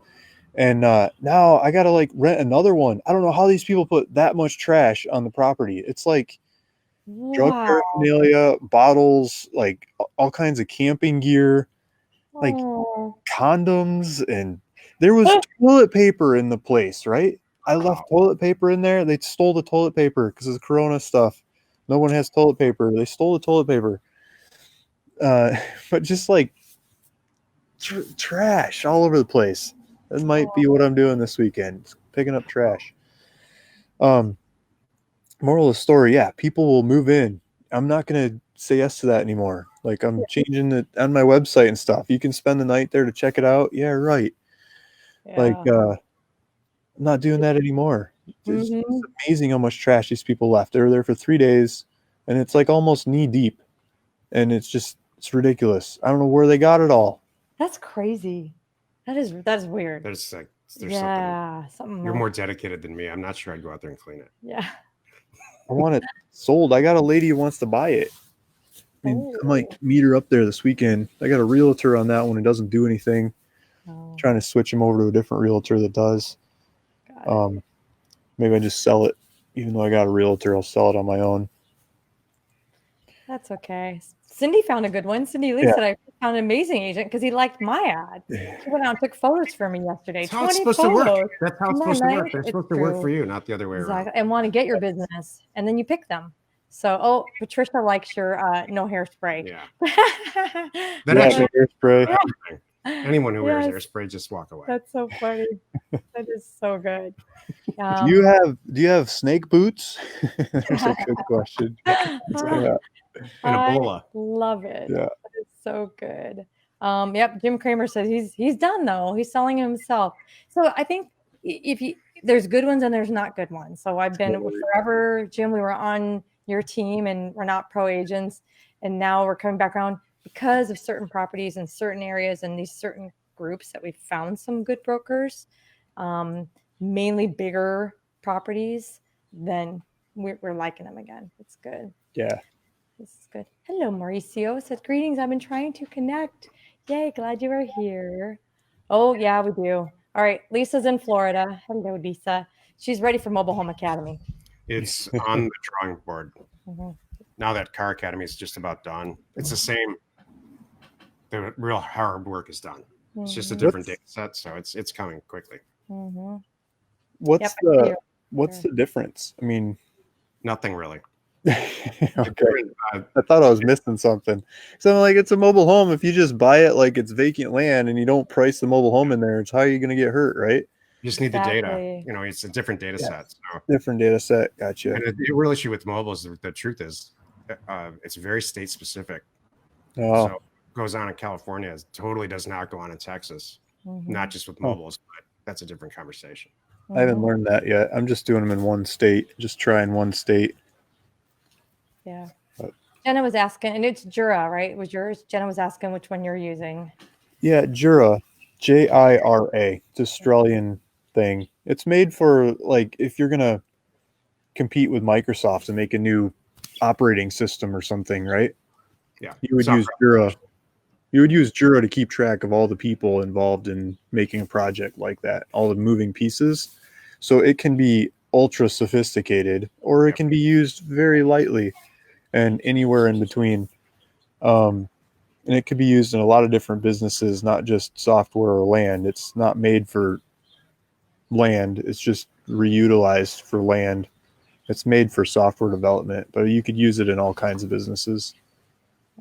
And now I got to like rent another one. I don't know how these people put that much trash on the property. It's like drug paraphernalia, bottles, like all kinds of camping gear, like condoms, and there was toilet paper in the place, right? I left toilet paper in there. They stole the toilet paper because of the Corona stuff. No one has toilet paper. They stole the toilet paper. But just like trash all over the place. That might be what I'm doing this weekend, picking up trash. Moral of the story, people will move in. I'm not going to say yes to that anymore. Like, I'm changing it on my website and stuff. You can spend the night there to check it out. Yeah, right. Yeah. Like, I'm not doing that anymore. It's amazing how much trash these people left. They were there for 3 days, and it's like almost knee deep. And it's ridiculous. I don't know where they got it all. That's crazy. That's weird. There's something. You're more dedicated than me. I'm not sure I'd go out there and clean it. Yeah. I want it sold. I got a lady who wants to buy it. mean, I might meet her up there this weekend. I got a realtor on that one. It doesn't do anything. Trying to switch him over to a different realtor that does. Maybe I just sell it. Even though I got a realtor, I'll sell it on my own. That's okay. Cindy found a good one. Cindy Lee said I found an amazing agent because he liked my ad. She went out and took photos for me yesterday. That's how it's supposed to work. That's how it's supposed to work. They're supposed to work for you, not the other way around. And want to get your business, and then you pick them. So, Patricia likes your no hairspray. Yeah. That actually hairspray. Anyone who wears hairspray, just walk away. That's so funny. That is so good. Do you have snake boots? That's a good question. I love it. Yeah. It's so good. Yep. Jim Kramer says he's done though. He's selling himself. So I think there's good ones and there's not good ones. So I've been forever, Jim, we were on your team and we're not pro agents. And now we're coming back around because of certain properties in certain areas and these certain groups that we found some good brokers, mainly bigger properties, then we're liking them again. It's good. Yeah. This is good. Hello, Mauricio. Said, greetings. I've been trying to connect. Yay, glad you are here. Oh, yeah, we do. All right. Lisa's in Florida. Hello, Lisa. She's ready for Mobile Home Academy. It's on the drawing board. Now that Car Academy is just about done. It's the same. The real hard work is done. It's just a different data set, so it's coming quickly. What's the difference? I mean, nothing really. Okay. I thought I was missing something. So I'm like, it's a mobile home. If you just buy it like it's vacant land and you don't price the mobile home in there, it's how are you going to get hurt, right? You just need the data. You know, it's a different data set. So. Different data set. Gotcha. And the real issue with mobile is the truth is it's very state specific. So it goes on in California. It totally does not go on in Texas. Not just with mobiles, but that's a different conversation. I haven't learned that yet. I'm just doing them in one state, just trying one state. Yeah. Jenna was asking, and it's Jura, right? It was yours. Jenna was asking which one you're using. Yeah, Jura, Jira. It's Australian thing. It's made for like if you're gonna compete with Microsoft and make a new operating system or something, right? Yeah. You would use Jura. You would use Jura to keep track of all the people involved in making a project like that, all the moving pieces. So it can be ultra sophisticated, or it can be used very lightly and anywhere in between. And it could be used in a lot of different businesses, not just software or land. It's not made for land. It's just reutilized for land. It's made for software development, but you could use it in all kinds of businesses.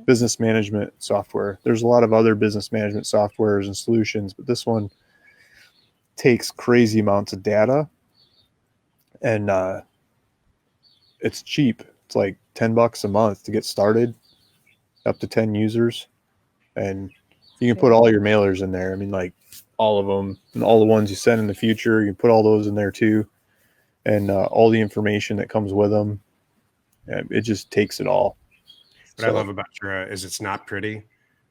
Business management software. There's a lot of other business management softwares and solutions, but this one takes crazy amounts of data and it's cheap. It's like $10 a month to get started, up to 10 users. And you can put all your mailers in there. I mean, like all of them and all the ones you send in the future, you can put all those in there too. And all the information that comes with them. It just takes it all. What I love about Jura is it's not pretty,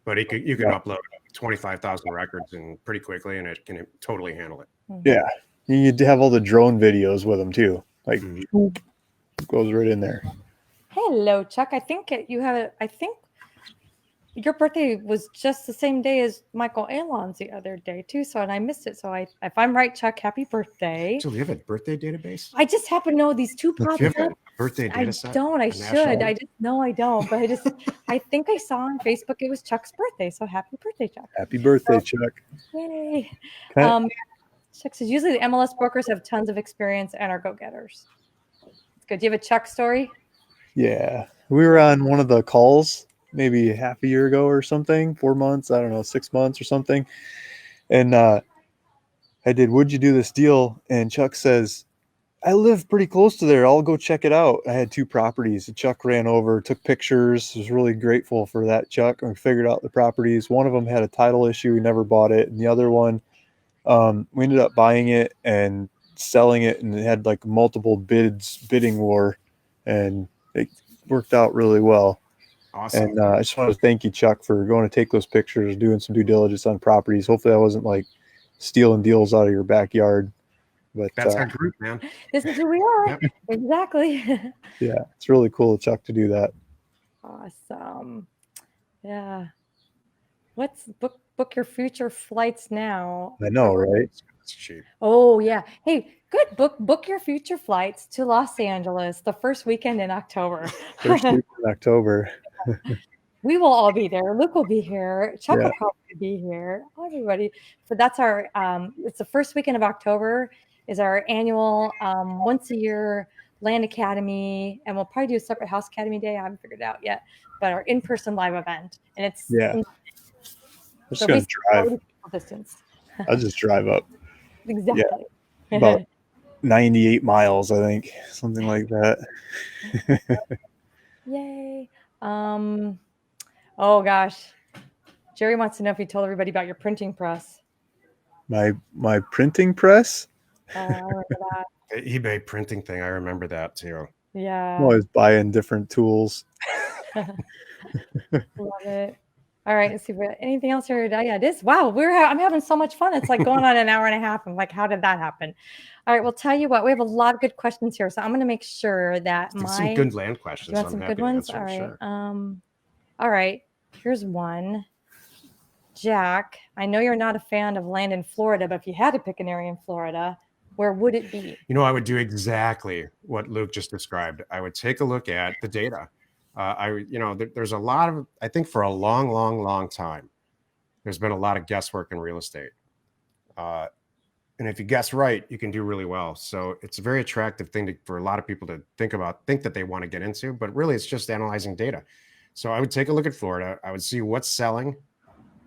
but you can upload 25,000 records and pretty quickly, and it can totally handle it. Yeah, you have all the drone videos with them too. Like, it goes right in there. Hello, Chuck. I think I think your birthday was just the same day as Michael Alon's the other day too. So, and I missed it. So if I'm right, Chuck, happy birthday. So you have a birthday database? I just happen to know these two popped up. Birthday data set? I don't. I should. I just know I don't. But I think I saw on Facebook it was Chuck's birthday. So happy birthday, Chuck. Happy birthday, Chuck. Yay. Chuck says usually the MLS brokers have tons of experience and are go-getters. It's good. Do you have a Chuck story? Yeah. We were on one of the calls maybe half a year ago or something, 4 months, I don't know, 6 months or something. And I did, would you do this deal? And Chuck says, I live pretty close to there. I'll go check it out. I had 2 properties. Chuck ran over, took pictures. Was really grateful for that, Chuck. And we figured out the properties. One of them had a title issue. We never bought it. And the other one, we ended up buying it and selling it. And it had like multiple bidding war. And it worked out really well. Awesome. And I just want to thank you, Chuck, for going to take those pictures, doing some due diligence on properties. Hopefully I wasn't like stealing deals out of your backyard. But that's our group, man. This is who we are. Yep. Exactly. Yeah, it's really cool, Chuck, to do that. Awesome. Yeah. What's book your future flights now? I know, right? It's cheap. Oh yeah. Hey, good. Book your future flights to Los Angeles the first weekend in October. First week in October. We will all be there. Luke will be here. Chuck Yeah. will probably be here. Everybody. So that's our. It's the first weekend of October. Is our annual once a year Land Academy, and we'll probably do a separate House Academy day. I haven't figured it out yet, but our in-person live event, and it's Yeah. I'm just so gonna basically drive. 40 distance. I'll just drive up. Exactly. About 98 miles, I think, something like that. Yay. Oh gosh. Jerry wants to know if you told everybody about your printing press. My printing press. I remember that. The eBay printing thing, I remember that too. I'm Yeah. always buying different tools. Love it. All right, let's see what anything else here. Yeah, it is. Wow, I'm having so much fun. It's like going on an hour and a half. I'm like, how did that happen? All right, well, tell you what, we have a lot of good questions here, so I'm going to make sure that Some good land questions. You want some good ones? All right. Sure. All right. Here's one. Jack, I know you're not a fan of land in Florida, but if you had to pick an area in Florida, where would it be? You know, I would do exactly what Luke just described. I would take a look at the data. There's a lot of, I think for a long time, there's been a lot of guesswork in real estate. And if you guess right, you can do really well. So it's a very attractive thing for a lot of people to think that they want to get into, but really it's just analyzing data. So I would take a look at Florida. I would see what's selling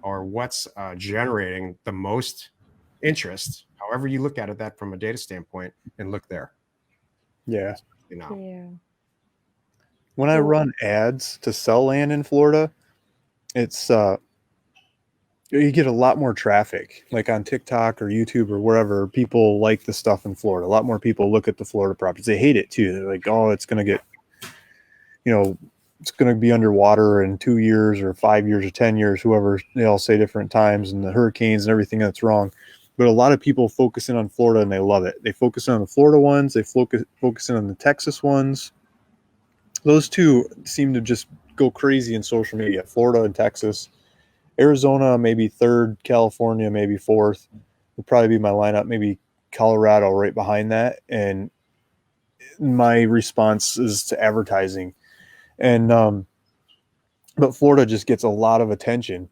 or what's generating the most interest, however you look at it, that from a data standpoint, and look there. Yeah. Yeah. When I run ads to sell land in Florida, it's you get a lot more traffic, like on TikTok or YouTube or wherever. People like the stuff in Florida. A lot more people look at the Florida properties. They hate it too. They're like, oh, it's going to get, it's going to be underwater in 2 years or 5 years or 10 years, whoever. They all say different times, and the hurricanes and everything that's wrong. But a lot of people focus in on Florida and they love it. They focus in on the Florida ones. They focus in on the Texas ones. Those two seem to just go crazy in social media. Florida and Texas. Arizona, maybe third. California, maybe fourth. Would probably be my lineup. Maybe Colorado right behind that. And my response is to advertising. And but Florida just gets a lot of attention.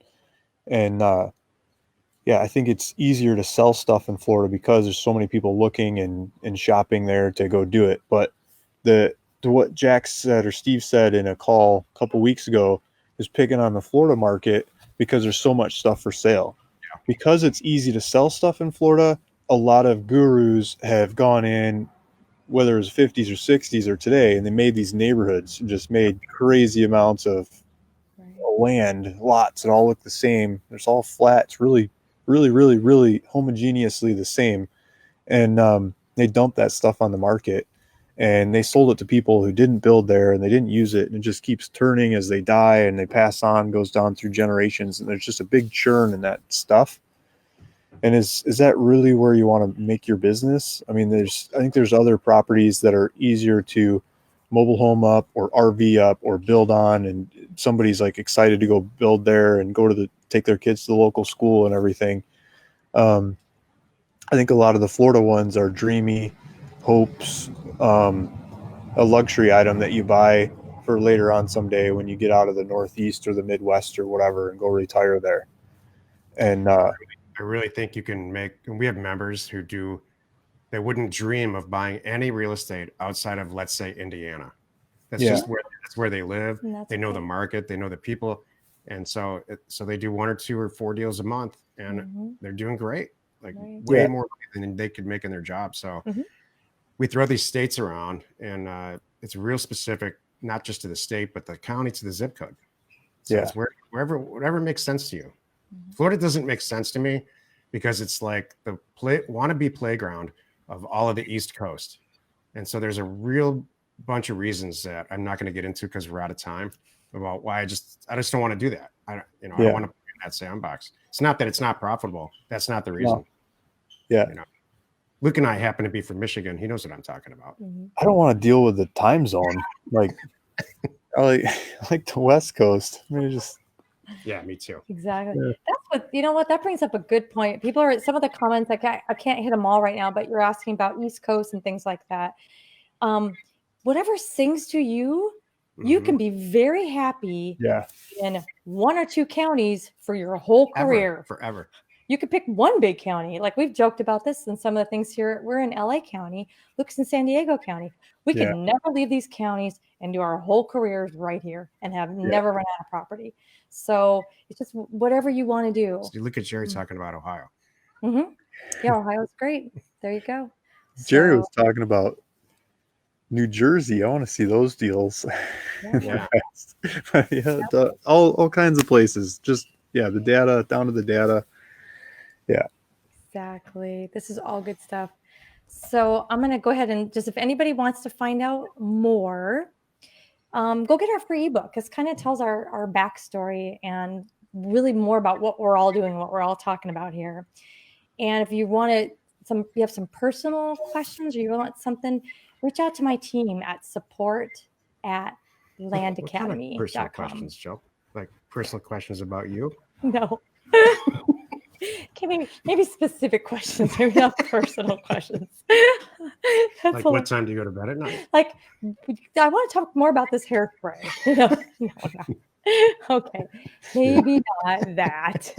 And I think it's easier to sell stuff in Florida because there's so many people looking and shopping there to go do it. But to what Jack said or Steve said in a call a couple weeks ago is picking on the Florida market because there's so much stuff for sale. Yeah. Because it's easy to sell stuff in Florida, a lot of gurus have gone in, whether it was 50s or 60s or today, and they made these neighborhoods and just made crazy amounts of land, lots that all look the same. It's all flat. It's really homogeneously the same. And they dumped that stuff on the market. And they sold it to people who didn't build there and they didn't use it. And it just keeps turning as they die and they pass on, goes down through generations. And there's just a big churn in that stuff. And is that really where you want to make your business? I mean, I think there's other properties that are easier to mobile home up or RV up or build on. And somebody's like excited to go build there and take their kids to the local school and everything. I think a lot of the Florida ones are dreamy hopes, a luxury item that you buy for later on someday when you get out of the Northeast or the Midwest or whatever and go retire there. And I really think you can we have members who they wouldn't dream of buying any real estate outside of, let's say, Indiana. That's where they live. They know the market, they know the people. And so they do 1 or 2 or 4 deals a month and they're doing great. Like way more than they could make in their job. So we throw these states around and it's real specific, not just to the state, but the county to the zip code. So it's whatever makes sense to you. Florida doesn't make sense to me because it's like the wannabe playground of all of the East Coast. And so there's a real bunch of reasons that I'm not going to get into because we're out of time about why I just don't want to do that. I want to play in that sandbox. It's not that it's not profitable. That's not the reason. No. Yeah. Luke and I happen to be from Michigan. He knows what I'm talking about. I don't want to deal with the time zone. Like, I like I like the West Coast. I mean, just Yeah, me too. Exactly. Yeah. That's what, you know what, that brings up a good point. People are, some of the comments, I can't hit them all right now, but you're asking about East Coast and things like that. Whatever sings to you, you Mhm. can be very happy yeah, in one or two counties for your whole career. Forever. You could pick one big county. Like we've joked about this and some of the things here. We're in LA County, Luke's in San Diego County. We could Yeah. never leave these counties and do our whole careers right here and have never run out of property. So it's just whatever you want to do. So you look at Jerry talking about Ohio. Mm-hmm. Yeah, Ohio's great. There you go. Jerry was talking about New Jersey. I want to see those deals. Yeah. Yeah, all kinds of places. Just the data, down to the data. Yeah. Exactly. This is all good stuff. So I'm going to go ahead and just, if anybody wants to find out more, go get our free ebook. This kind of tells our backstory and really more about what we're all doing, what we're all talking about here. And if you want you have some personal questions or you want something, reach out to my team at support@landacademy.com. What kind of personal questions, Joe? Like personal questions about you? No. Okay, maybe specific questions, maybe not personal questions. Like what time do you go to bed at night? Like, I want to talk more about this hairspray. No. Okay, maybe not that.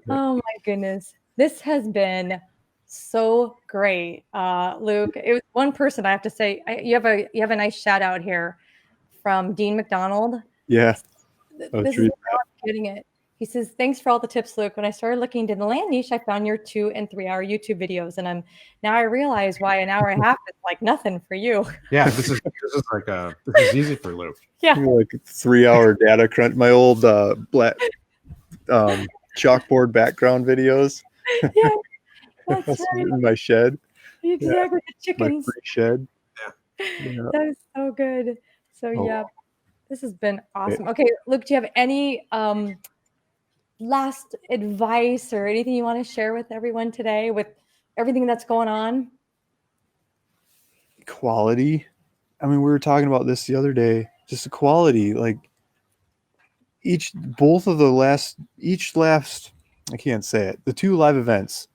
Oh my goodness, this has been so great, Luke. It was one person I have to say. You have a nice shout out here from Dean McDonald. Yeah. This is how I'm getting it. He says, "Thanks for all the tips, Luke. When I started looking into the land niche, I found your 2 and 3 hour YouTube videos, and I realize why an hour and a half is like nothing for you." Yeah, this is easy for Luke. Yeah, like 3-hour data crunch. My old black chalkboard background videos. yeah, that's right. In my shed. Exactly, the chickens. My free shed. Yeah. That is so good. So yeah, this has been awesome. Okay, Luke, do you have any last advice or anything you want to share with everyone today with everything that's going on? Quality. I mean, we were talking about this the other day. Just the quality, like I can't say it. The 2 live events.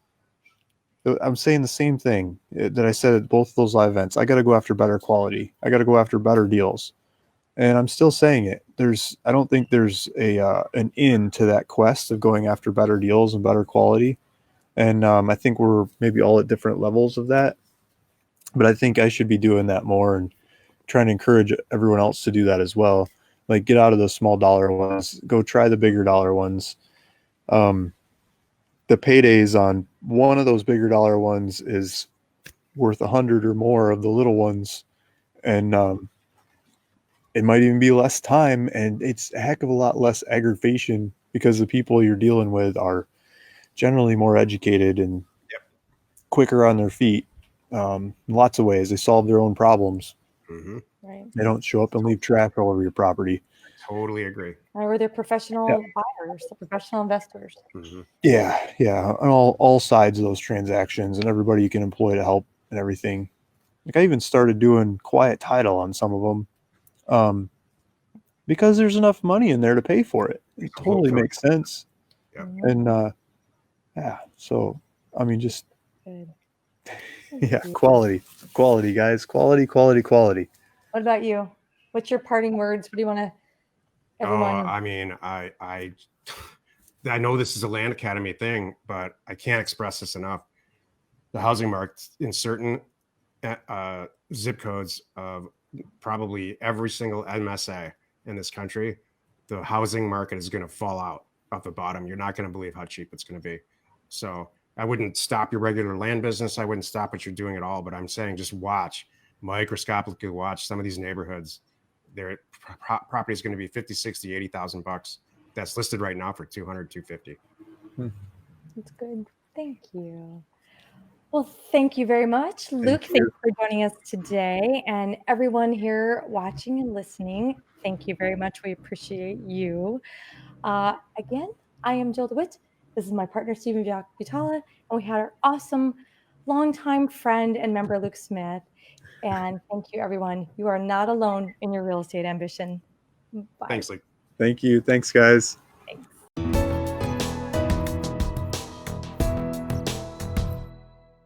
I'm saying the same thing that I said at both of those live events. I got to go after better quality. I got to go after better deals. And I'm still saying it. I don't think there's an end to that quest of going after better deals and better quality. And I think we're maybe all at different levels of that. But I think I should be doing that more and trying to encourage everyone else to do that as well. Like get out of those small dollar ones, go try the bigger dollar ones. The paydays on one of those bigger dollar ones is worth 100 or more of the little ones. And it might even be less time, and it's a heck of a lot less aggravation because the people you're dealing with are generally more educated and quicker on their feet. In lots of ways, they solve their own problems. Mm-hmm. Right. They don't show up and leave trash all over your property. Totally agree. Or they're professional buyers, they're professional investors. Mm-hmm. Yeah, on all sides of those transactions, and everybody you can employ to help and everything. Like I even started doing quiet title on some of them. Because there's enough money in there to pay for it. It totally makes sense. Yeah. And so I mean, just Good. quality, guys, quality. What about you? What's your parting words? What do you want to? Everyone. I mean, I know this is a Land Academy thing, but I can't express this enough. The housing market in certain zip codes of probably every single MSA in this country, the housing market is going to fall out of the bottom. You're not going to believe how cheap it's going to be. So I wouldn't stop your regular land business. I wouldn't stop what you're doing at all. But I'm saying just microscopically watch some of these neighborhoods. Their property is going to be 50, 60, 80,000 bucks. That's listed right now for 200, 250. That's good. Thank you. Well, thank you very much, Luke. Thank you for joining us today, and everyone here watching and listening. Thank you very much. We appreciate you. Again, I am Jill DeWit. This is my partner, Stephen Butala, and we had our awesome longtime friend and member Luke Smith. And thank you, everyone. You are not alone in your real estate ambition. Bye. Thanks, Lee. Thank you. Thanks, guys.